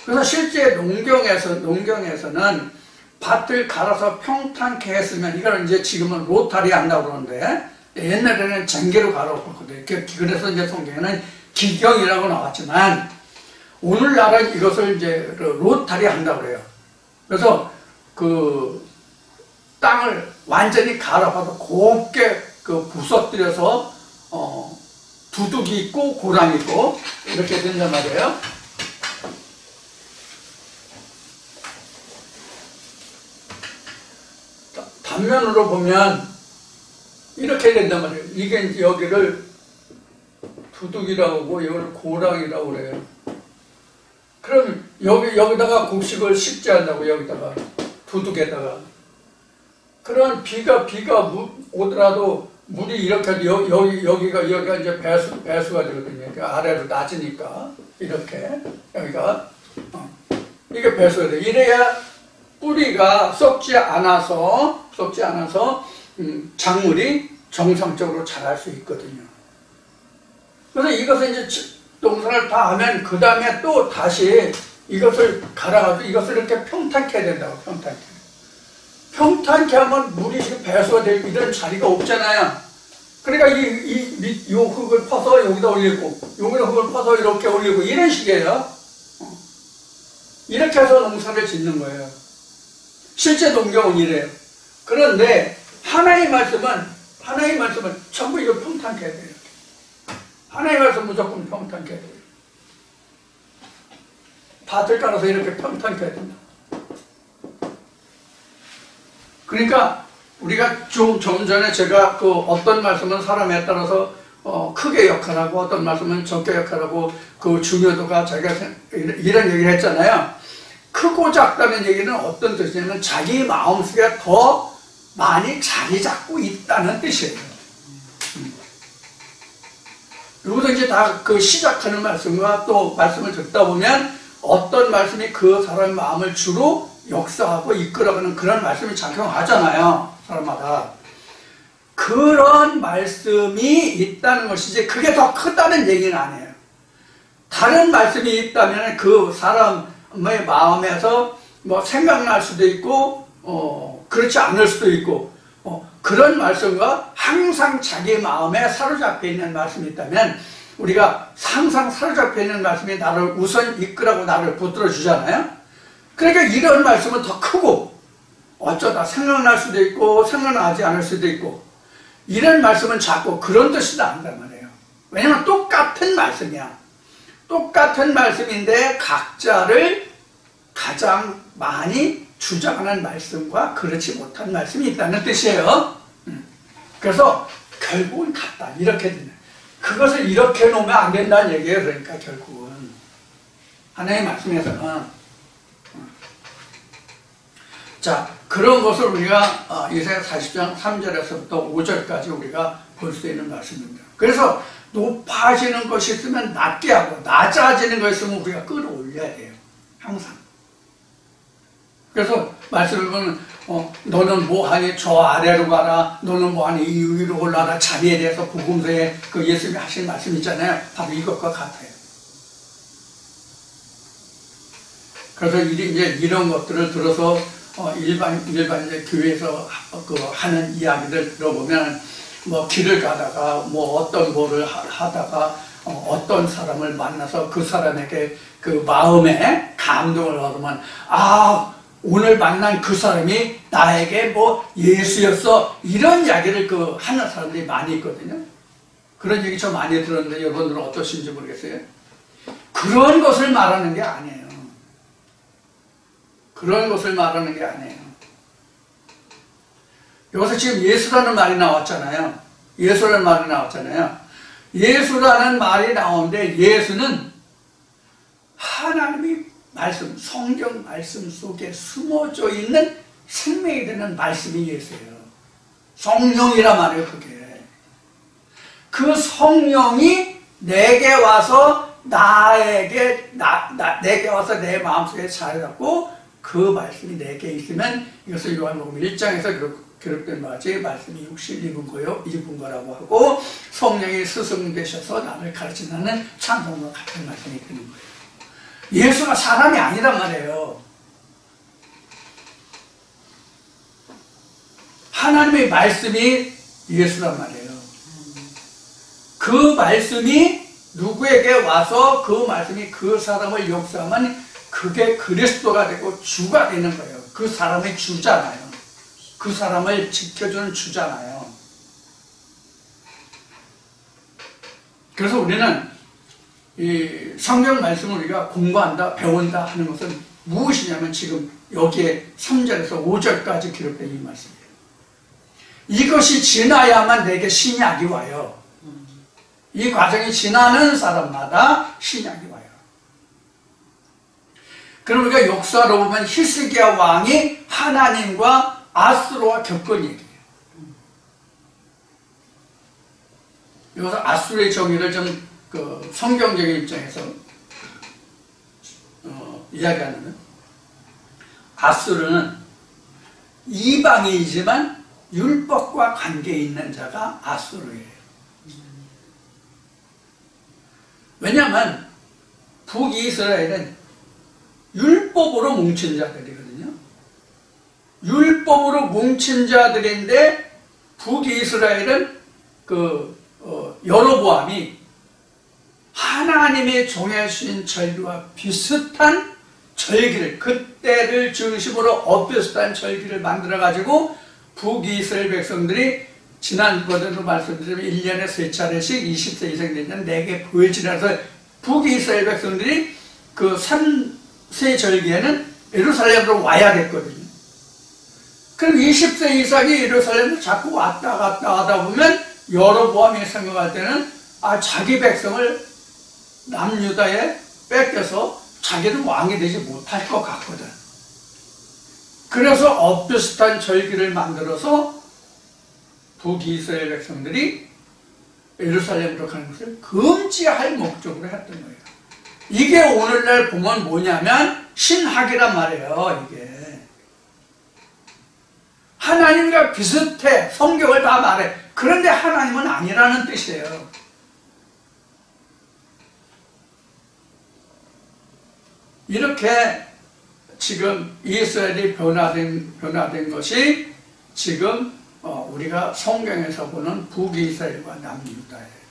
Speaker 1: 그래서 실제 농경에서는 밭을 갈아서 평탄케 했으면 이걸 이제 지금은 로타리 한다고 그러는데 옛날에는 쟁개로 갈아엎었거든요. 그래서 이제 성경에는 기경이라고 나왔지만 오늘날은 이것을 이제 로타리 한다고 그래요. 그래서 그 땅을 완전히 갈아봐도 곱게 부서뜨려서 두둑이 있고 고랑이 있고 이렇게 된단 말이에요. 단면으로 보면 이렇게 된단 말이에요. 이게 이제 여기를 두둑이라고 하고 이걸 고랑이라고 그래요. 그럼 여기다가 곡식을 심지 한다고 여기다가 두둑에다가. 그런 비가 오더라도 물이 이렇게 여기가 이제 배수가 되거든요. 그러니까 아래로 낮으니까 이렇게 여기가 이게 배수가 돼. 이래야 뿌리가 썩지 않아서 작물이 정상적으로 자랄 수 있거든요. 그래서 이것을 이제 농사를 다 하면 그 다음에 또 다시 이것을 갈아가지고 이것을 이렇게 평탄케 해야 된다고. 평탄케 하면 물이 지금 배수가 될 이런 자리가 없잖아요. 그러니까 이 흙을 퍼서 여기다 올리고 여기다 흙을 퍼서 이렇게 올리고 이런 식이에요. 이렇게 해서 농사를 짓는 거예요. 실제 농경은 이래요. 그런데 하나의 말씀은 전부 이거 평탄케 해야 돼요. 하나의 말씀 무조건 평탄케 해야 돼요. 밭을 깔아서 이렇게 평탄케 해야 된다. 그러니까 우리가 좀 전에 제가 어떤 말씀은 사람에 따라서 크게 역할하고 어떤 말씀은 적게 역할하고 그 중요도가 자기가 이런 얘기를 했잖아요. 크고 작다는 얘기는 어떤 뜻이냐면 자기 마음속에 더 많이 자리 잡고 있다는 뜻이에요. 여기서 이제 다 시작하는 말씀과 또 말씀을 듣다 보면 어떤 말씀이 그 사람의 마음을 주로 역사하고 이끌어가는 그런 말씀이 작용하잖아요. 사람마다. 그런 말씀이 있다는 것이지 그게 더 크다는 얘기는 아니에요. 다른 말씀이 있다면 그 사람의 마음에서 뭐 생각날 수도 있고 그렇지 않을 수도 있고 그런 말씀과 항상 자기 마음에 사로잡혀 있는 말씀이 있다면 우리가 항상 사로잡혀 있는 말씀이 나를 우선 이끌어고 나를 붙들어 주잖아요. 그러니까 이런 말씀은 더 크고 어쩌다 생각날 수도 있고 생각나지 않을 수도 있고 이런 말씀은 자꾸 그런 뜻이 아니란 말이에요. 왜냐하면 똑같은 말씀이야. 똑같은 말씀인데 각자를 가장 많이 주장하는 말씀과 그렇지 못한 말씀이 있다는 뜻이에요. 그래서 결국은 같다. 이렇게 되는. 그것을 이렇게 놓으면 안 된다는 얘기예요. 그러니까 결국은 하나님의 말씀에서는 자, 그런 것을 우리가 이사야 40장 3절에서부터 5절까지 우리가 볼 수 있는 말씀입니다. 그래서 높아지는 것이 있으면 낮게 하고 낮아지는 것이 있으면 우리가 끌어올려야 돼요. 항상. 그래서 말씀을 보면 너는 뭐하니 저 아래로 가라, 너는 뭐하니 이 위로 올라라, 자리에 대해서 복음서에 그 예수님이 하신 말씀 있잖아요. 바로 이것과 같아요. 그래서 이제 이런 것들을 들어서 일반 이제 교회에서 하는 이야기들 들어보면 뭐 길을 가다가 뭐 어떤 뭐를 하다가 어떤 사람을 만나서 그 사람에게 그 마음에 감동을 얻으면 오늘 만난 그 사람이 나에게 뭐 예수였어, 이런 이야기를 하는 사람들이 많이 있거든요. 그런 얘기 저 많이 들었는데 여러분들은 어떠신지 모르겠어요. 그런 것을 말하는 게 아니에요. 그런 것을 말하는 게 아니에요. 여기서 지금 예수라는 말이 나왔잖아요. 예수라는 말이 나왔잖아요. 예수라는 말이 나오는데 예수는 하나님이 말씀, 성경 말씀 속에 숨어져 있는 생명이 되는 말씀이 예수예요. 성령이란 말이에요, 그게. 그 성령이 내게 와서 내게 와서 내 마음속에 자리잡고 그 말씀이 내게 있으면 이것을 요한복음 1장에서 기록된 바같이 말씀이 육신을 입은 거라고 하고 성령이 스승되셔서 나를 가르치는 찬송과 같은 말씀이 되는 거예요. 예수가 사람이 아니란 말이에요. 하나님의 말씀이 예수란 말이에요. 그 말씀이 누구에게 와서 그 말씀이 그 사람을 역사하면 그게 그리스도가 되고 주가 되는 거예요. 그 사람의 주잖아요. 그 사람을 지켜주는 주잖아요. 그래서 우리는 이 성경 말씀을 우리가 공부한다, 배운다 하는 것은 무엇이냐면 지금 여기에 3절에서 5절까지 기록된 이 말씀이에요. 이것이 지나야만 내게 신약이 와요. 이 과정이 지나는 사람마다 신약이 와요. 그럼 우리가 역사로 보면 히스기야 왕이 하나님과 아수르와 겪은 얘기예요. 여기서 아수르의 정의를 좀 성경적인 입장에서 이야기하면 아수르는 이방인이지만 율법과 관계 있는 자가 아수르예요. 왜냐하면 북이스라엘은 율법으로 뭉친 자들이거든요. 율법으로 뭉친 자들인데 북이스라엘은 여로보암이 하나님의 정해주신 절기와 비슷한 절기를, 그때를 중심으로 엇비슷한 절기를 만들어가지고 북이스라엘 백성들이 지난번에도 말씀드리면 1년에 3차례씩 20세 이상 되면 내게 보여지라서 북이스라엘 백성들이 그 3세 절기에는 예루살렘으로 와야 됐거든요. 그럼 20세 이상이 예루살렘을 자꾸 왔다 갔다 하다 보면 여로보암이 생각할 때는 자기 백성을 남유다에 뺏겨서 자기는 왕이 되지 못할 것 같거든. 그래서 엇비슷한 절기를 만들어서 북이스라엘 백성들이 예루살렘으로 가는 것을 금지할 목적으로 했던 거예요. 이게 오늘날 보면 뭐냐면 신학이란 말이에요. 이게 하나님과 비슷해. 성경을 다 말해. 그런데 하나님은 아니라는 뜻이에요. 이렇게 지금 이스라엘이 변화된 것이 지금 우리가 성경에서 보는 북이스라엘과 남유다예요.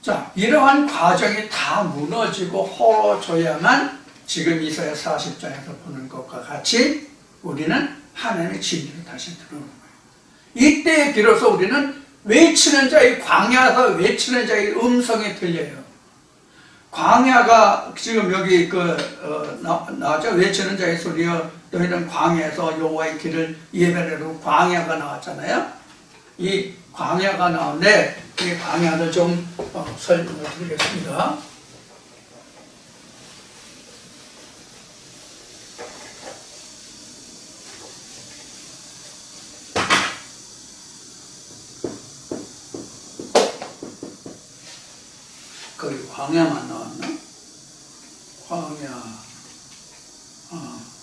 Speaker 1: 자, 이러한 과정이 다 무너지고 헐어져야만 지금 이사야 40장에서 보는 것과 같이 우리는 하나님의 진리로 다시 들어오는 거예요. 이때 비로소 우리는 외치는 자의 광야에서 외치는 자의 음성이 들려요. 광야가 지금 여기 나왔죠. 외치는 자의 소리여 너희는 광야에서 여호와의 길을 예배하러 광야가 나왔잖아요. 이 광야가 나오는데 이 광야를 좀 설명을 드리겠습니다. 거기 광야만 나왔나? 광야,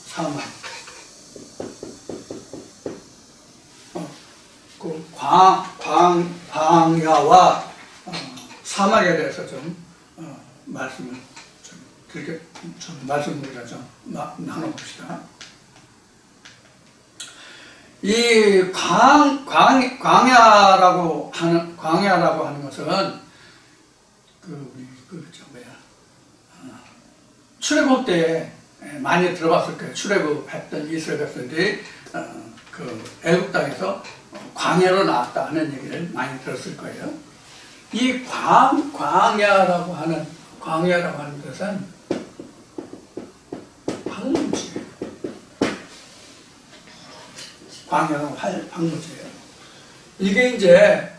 Speaker 1: 사막. 그 광야와 사막에 대해서 좀 말씀을 말씀을 좀 나눠봅시다. 이 광야라고 하는 것은 출애굽 때 많이 들어봤을 거예요. 출애굽했던 이스라엘 백성들이 애굽 땅에서 광야로 나왔다 하는 얘기를 많이 들었을 거예요. 이 광야라고 하는 것은 방문지예요. 광야는 방문지예요. 이게 이제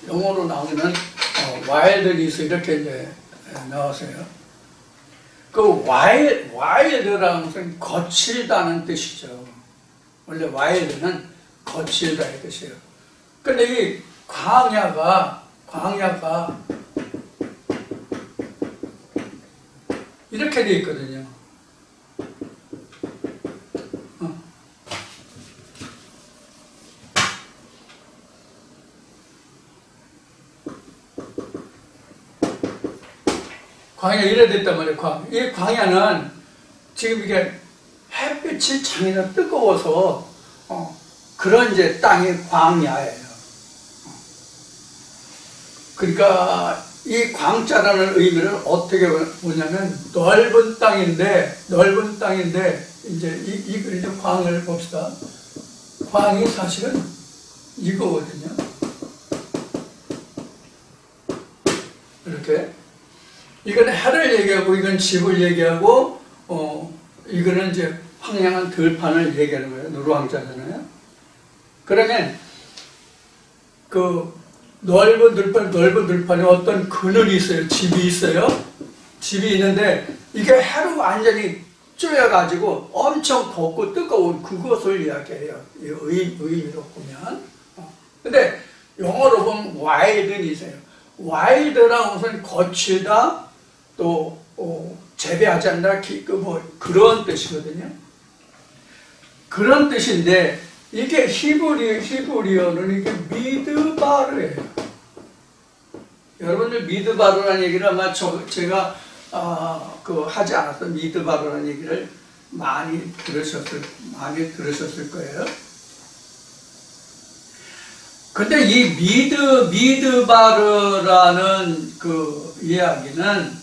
Speaker 1: 영어로 나오면 와일드리스 이렇게 이제 나왔어요. 그 와일드라는 것은 거칠다는 뜻이죠. 원래 와일드는 거칠다의 뜻이에요. 근데 이 광야가 이렇게 돼 있거든요. 광야 이래 됐단 말이에요. 이 광야는 지금 이게 햇빛이 장이나 뜨거워서 그런 이제 땅이 광야예요. 그러니까 이 광자라는 의미를 어떻게 보냐면 넓은 땅인데 이제 이 그리는 광을 봅시다. 광이 사실은 이거거든요. 이렇게. 이건 해를 얘기하고, 이건 집을 얘기하고, 이거는 이제 황량한 들판을 얘기하는 거예요. 누르왕자잖아요. 그러면, 넓은 들판에 어떤 그늘이 있어요. 집이 있어요. 집이 있는데, 이게 해로 완전히 쪼여가지고 엄청 덥고 뜨거운 그것을 이야기해요. 이 의미로 보면. 근데, 영어로 보면 와일드는 있어요. 와일드라는 것은 거칠다, 또 재배하지 않는다, 그런 뜻이거든요. 그런 뜻인데 이게 히브리어는 이게 미드바르예요. 여러분들 미드바르라는 얘기를 아마 제가 하지 않았어. 미드바르라는 얘기를 많이 들으셨을 거예요. 근데 이 미드바르라는 이야기는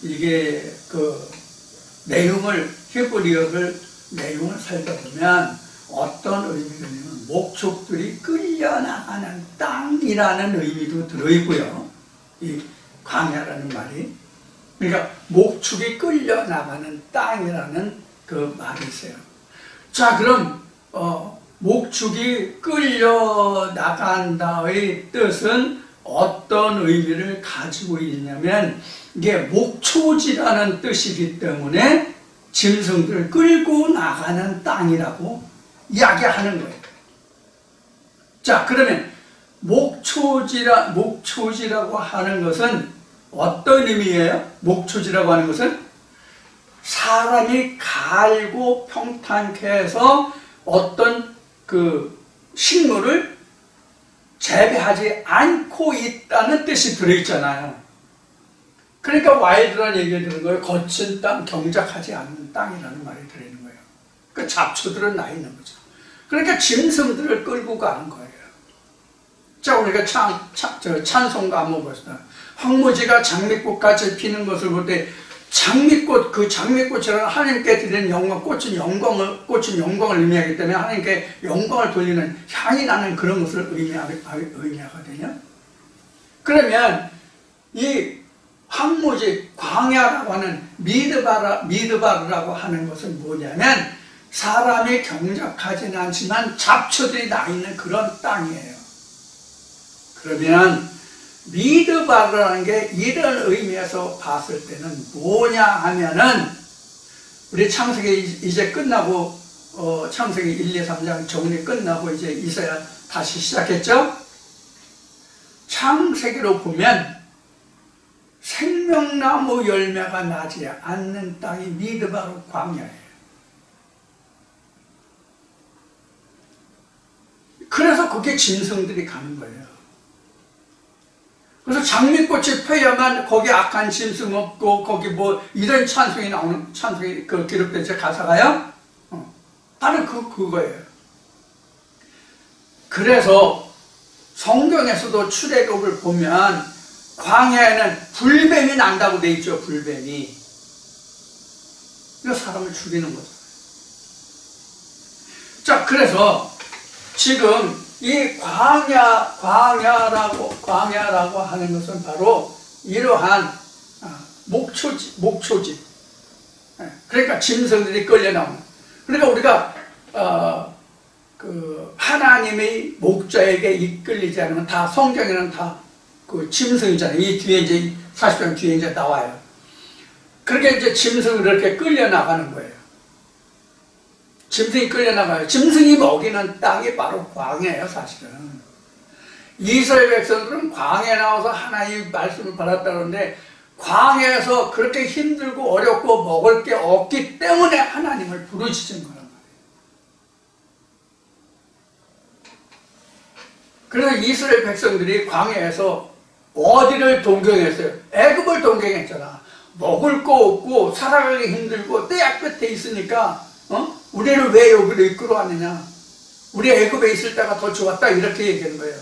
Speaker 1: 이게 히브리어를 내용을 살펴보면 어떤 의미냐면 목축들이 끌려나가는 땅이라는 의미도 들어있고요. 이 광야라는 말이. 그러니까 목축이 끌려나가는 땅이라는 그 말이 있어요. 자, 그럼 목축이 끌려나간다의 뜻은 어떤 의미를 가지고 있냐면 이게 목초지라는 뜻이기 때문에 짐승들을 끌고 나가는 땅이라고 이야기하는 거예요. 자, 그러면 목초지라고 하는 것은 어떤 의미예요? 목초지라고 하는 것은 사람이 갈고 평탄케 해서 어떤 식물을 재배하지 않고 있다는 뜻이 들어있잖아요. 그러니까 와일드라는 얘기를 들은 거예요. 거친 땅, 경작하지 않는 땅이라는 말이 들어있는 거예요. 그 잡초들은 나 있는 거죠. 그러니까 짐승들을 끌고 가는 거예요. 자, 우리가 찬송가 한번 봅시다. 황무지가 장미꽃같이 피는 것을 볼 때 장미꽃, 그 장미꽃이라는 하나님께 드리는 영광, 꽃은 영광을 의미하기 때문에 하나님께 영광을 돌리는 향이 나는 그런 것을 의미하거든요. 그러면 이 황무지, 광야라고 하는 미드바르라고 하는 것은 뭐냐면 사람이 경작하지는 않지만 잡초들이 나 있는 그런 땅이에요. 그러면 미드바르라는 게 이런 의미에서 봤을 때는 뭐냐 하면은 우리 창세기 이제 끝나고 창세기 1, 2, 3장 정리 끝나고 이제 이사야 다시 시작했죠? 창세기로 보면 생명나무 열매가 나지 않는 땅이 미드바르 광야예요. 그래서 거기에 짐승들이 가는 거예요. 그래서 장미꽃이 펴야만 거기 악한 짐승 없고 거기 뭐 이런 찬송이 나오는 찬송이 그 기록된 가사가요. 바로 그거예요. 그래서 성경에서도 출애굽을 보면 광야에는 불뱀이 난다고 돼 있죠. 불뱀이. 이거 사람을 죽이는 거죠. 자, 그래서 지금 이 광야라고 하는 것은 바로 이러한 목초지. 그러니까 짐승들이 끌려 나오는. 그러니까 우리가 그 하나님의 목자에게 이끌리지 않으면 다 성경에는 다 그 짐승이잖아요. 이 뒤에 이제 40장 뒤에 이제 나와요. 그렇게 이제 짐승을 이렇게 끌려 나가는 거예요. 짐승이 끌려나가요. 짐승이 먹이는 땅이 바로 광야예요, 사실은. 이스라엘 백성들은 광야에 나와서 하나님의 말씀을 받았다는데 광야에서 그렇게 힘들고 어렵고 먹을 게 없기 때문에 하나님을 부르짖은 거란 말이에요. 그래서 이스라엘 백성들이 광야에서 어디를 동경했어요? 애굽을 동경했잖아. 먹을 거 없고 살아가기 힘들고 떼약 끝에 있으니까 우리를 왜 여기로 이끌어 왔느냐? 우리 애굽에 있을 때가 더 좋았다 이렇게 얘기하는 거예요.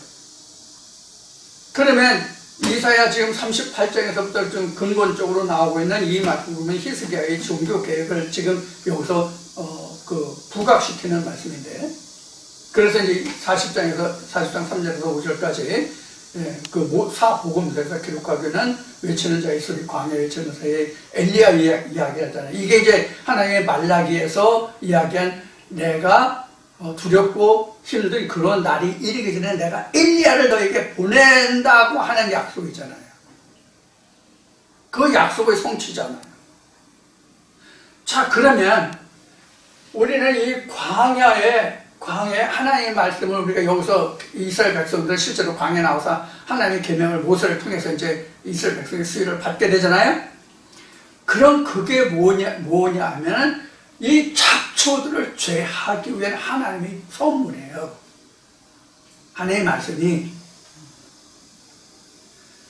Speaker 1: 그러면 이사야 지금 38장에서부터 좀 근본적으로 나오고 있는 이 말씀 보면 히스기야의 종교 계획을 지금 여기서 부각시키는 말씀인데, 그래서 이제 40장 3절에서 5절까지 그 사복음서에서 기록하기는 외치는 자의 소리, 광야에 외치는 자의 엘리야 이야기하잖아요. 이게 이제 하나님의 말라기에서 이야기한 내가 두렵고 힘든 그런 날이 이르기 전에 내가 엘리야를 너에게 보낸다고 하는 약속이잖아요. 그 약속의 성취잖아요. 자, 그러면 우리는 이 광야에 하나님의 말씀을 우리가 여기서 이스라엘 백성들 실제로 광야에 나와서 하나님의 계명을 모세를 통해서 이제 이스라엘 백성의 수위를 받게 되잖아요. 그럼 그게 뭐냐 하면 이 잡초들을 제하기 위한 하나님의 선물이에요. 하나님의 말씀이.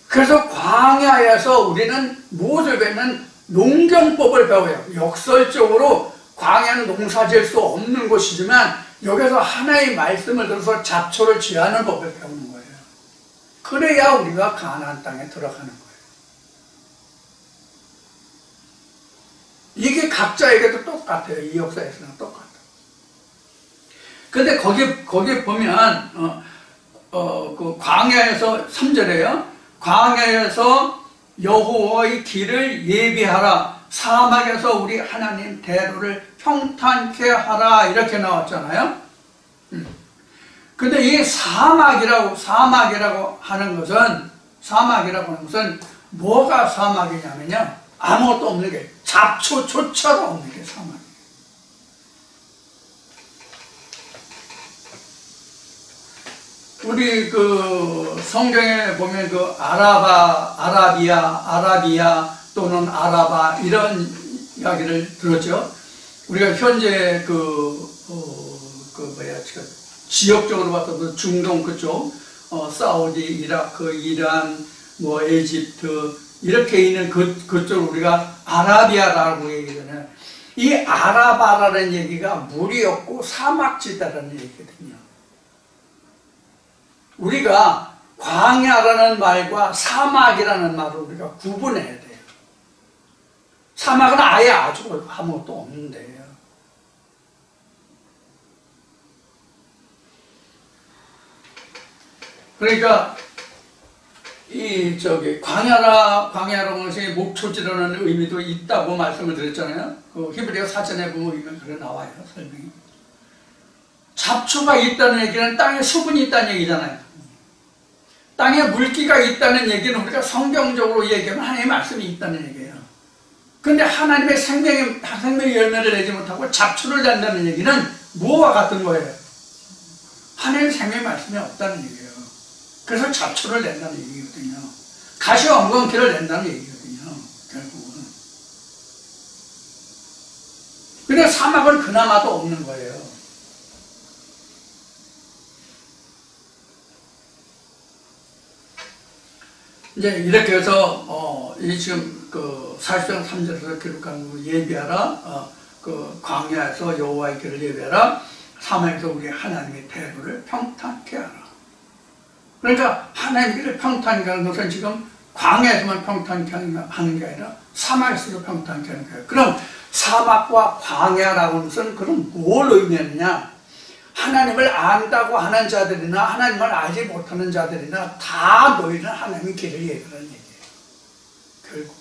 Speaker 1: 그래서 광야에서 우리는 무엇을 배우면 농경법을 배워요. 역설적으로 광야는 농사지을 수 없는 곳이지만 여기서 하나의 말씀을 들어서 잡초를 제하는 법을 배우는 거예요. 그래야 우리가 가나안 땅에 들어가는 거예요. 이게 각자에게도 똑같아요. 이 역사에서는 똑같아요. 근데 거기 보면 그 광야에서 3절에요. 광야에서 여호와의 길을 예비하라. 사막에서 우리 하나님 대로를 평탄케 하라 이렇게 나왔잖아요. 근데 이 사막이라고 하는 것은 뭐가 사막이냐면요, 아무것도 없는 게, 잡초조차도 없는 게 사막이에요. 우리 그 성경에 보면 그 아라비아 또는 아라바 이런 이야기를 들었죠. 우리가 현재 지역적으로 봐서 중동 그쪽, 사우디, 이라크, 이란, 뭐 에집트, 이렇게 있는 그쪽을 우리가 아라비아라고 얘기하잖아요. 이 아라바라는 얘기가 물이 없고 사막지대라는 얘기거든요. 우리가 광야라는 말과 사막이라는 말을 우리가 구분해야 돼요. 사막은 아예 아주 아무것도 없는데요. 그러니까 광야라는 것이 목초지라는 의미도 있다고 말씀을 드렸잖아요. 그 히브리어 사전에 보면 그래 나와요, 설명이. 잡초가 있다는 얘기는 땅에 수분이 있다는 얘기잖아요. 땅에 물기가 있다는 얘기는 우리가 성경적으로 얘기하면 하나님의 말씀이 있다는 얘기예요. 그런데 하나님의 생명의 열매를 내지 못하고 잡초를 낸다는 얘기는 무엇과 같은 거예요? 하나님의 생명의 말씀이 없다는 얘기예요. 그래서 잡초를 낸다는 얘기거든요. 가시와 엉겅퀴를 낸다는 얘기거든요. 결국은. 근데 사막은 그나마도 없는 거예요. 이제 이렇게 해서 지금 그 40장 3절에서 기록한 그 예비하라, 그 광야에서 여호와의 길을 예비하라, 사막에서 우리 하나님의 대로를 평탄케 하라. 그러니까 하나님의 길을 평탄케 하는 것은 지금 광야에서만 평탄케 하는 게 아니라 사막에서도 평탄케 하는 거예요. 그럼 사막과 광야라고 하는 것은 그럼 뭘 의미하느냐? 하나님을 안다고 하는 자들이나 하나님을 알지 못하는 자들이나 다 너희는 하나님의 길을 예비하라는 얘기예요. 결국.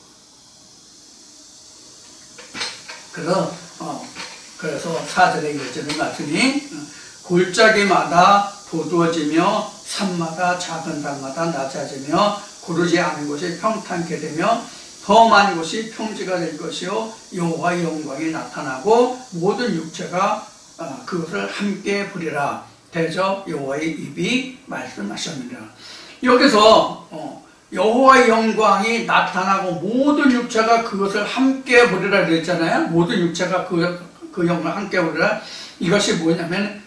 Speaker 1: 그래서 4절에 이어지는 말씀이 골짜기마다 도두어지며 산마다 작은 산마다 낮아지며 고르지 않은 곳이 평탄케 되며 험한 곳이 평지가 될 것이요 여호와의 영광이 나타나고 모든 육체가 그것을 함께 부리라. 대저 여호와의 입이 말씀하셨느니라. 여기서 여호와의 영광이 나타나고 모든 육체가 그것을 함께 부리라 그랬잖아요. 모든 육체가 그 영광을 함께 부리라. 이것이 뭐냐면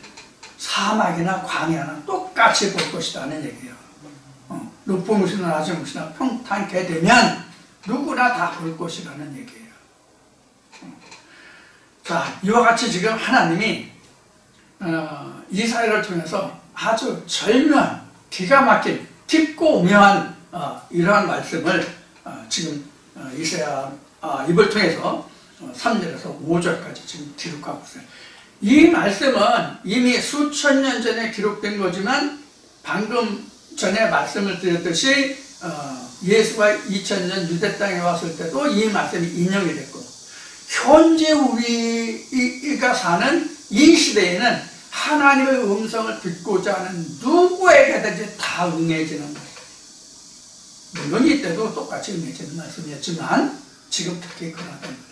Speaker 1: 사막이나 광야나 똑같이 볼 것이라는 얘기예요. 높은 곳이나 낮은 곳이나 평탄케 되면 누구나 다 볼 것이라는 얘기예요. 자, 이와 같이 지금 하나님이 이사야를 통해서 아주 절묘한, 기가 막힌, 깊고 오묘한 이러한 말씀을 지금 이사야 입을 통해서 3절에서 5절까지 지금 기록하고 있어요. 이 말씀은 이미 수천 년 전에 기록된 거지만 방금 전에 말씀을 드렸듯이 예수가 2000년 유대 땅에 왔을 때도 이 말씀이 인용이 됐고 현재 우리가 사는 이 시대에는 하나님의 음성을 듣고자 하는 누구에게든지 다 응해지는 거예요. 물론 이때도 똑같이 응해지는 말씀이었지만 지금 특히 그러하다는 거예요.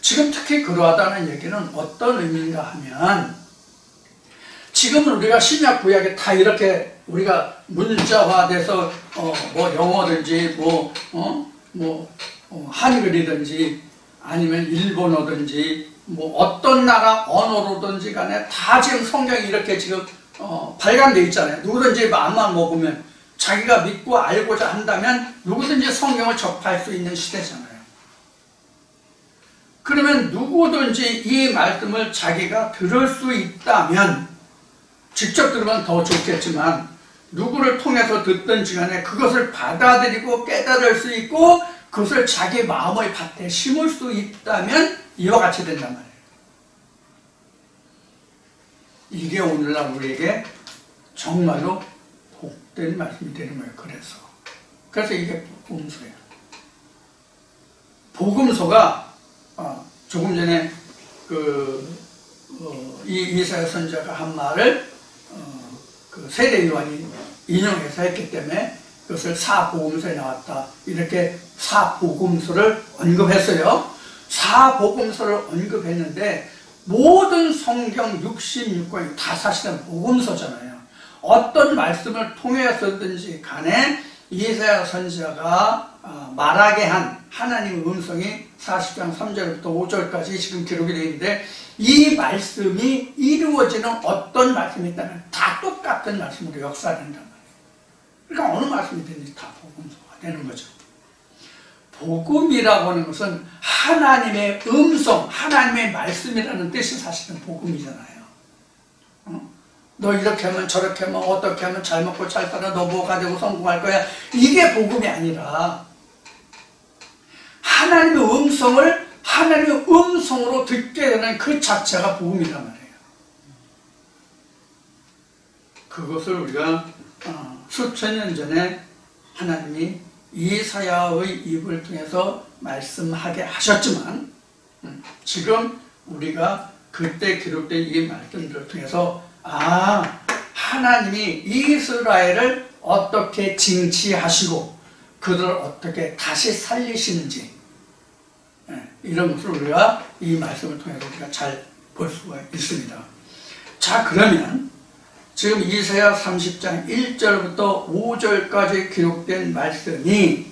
Speaker 1: 지금 특히 그러하다는 얘기는 어떤 의미인가 하면 지금 우리가 신약 구약에 다 이렇게 우리가 문자화돼서 뭐 영어든지 한글이든지 아니면 일본어든지 뭐 어떤 나라 언어로든지 간에 다 지금 성경이 이렇게 지금 발간되어 있잖아요. 누구든지 마음만 먹으면 자기가 믿고 알고자 한다면 누구든지 성경을 접할 수 있는 시대잖아요. 그러면 누구든지 이 말씀을 자기가 들을 수 있다면 직접 들으면 더 좋겠지만 누구를 통해서 듣든지 간에 그것을 받아들이고 깨달을 수 있고 그것을 자기 마음의 밭에 심을 수 있다면 이와 같이 된단 말이에요. 이게 오늘날 우리에게 정말로 복된 말씀이 되는 거예요. 그래서 이게 복음서예요. 복음서가 조금 전에 이 이사야 선지자가 한 말을 그 세례 요한이 인용해서 했기 때문에 그것을 사복음서에 나왔다. 이렇게 사복음서를 언급했어요. 사복음서를 언급했는데 모든 성경 66권이 다 사실은 복음서잖아요. 어떤 말씀을 통해서든지 간에 이사야 선지자가 말하게 한 하나님의 음성이 40장 3절부터 5절까지 지금 기록이 되어 있는데 이 말씀이 이루어지는 어떤 말씀이 있다면 다 똑같은 말씀으로 역사된단 말이에요. 그러니까 어느 말씀이든지 다 복음서가 되는 거죠. 복음이라고 하는 것은 하나님의 음성, 하나님의 말씀이라는 뜻이 사실은 복음이잖아요. 너 이렇게 하면 저렇게 하면 어떻게 하면 잘 먹고 잘 살아 너 뭐가 되고 성공할 거야. 이게 복음이 아니라 하나님의 음성을 하나님의 음성으로 듣게 되는 그 자체가 복음이란 말이에요. 그것을 우리가 수천 년 전에 하나님이 이사야의 입을 통해서 말씀하게 하셨지만 지금 우리가 그때 기록된 이 말씀들을 통해서 하나님이 이스라엘을 어떻게 징치하시고 그들을 어떻게 다시 살리시는지 이런 것을 우리가 이 말씀을 통해서 우리가 잘 볼 수가 있습니다. 자, 그러면 지금 이사야 30장 1절부터 5절까지 기록된 말씀이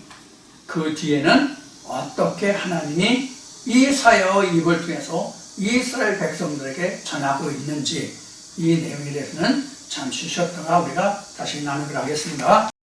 Speaker 1: 그 뒤에는 어떻게 하나님이 이사야의 입을 통해서 이스라엘 백성들에게 전하고 있는지 이 내용에 대해서는 잠시 쉬었다가 우리가 다시 나누기로 하겠습니다.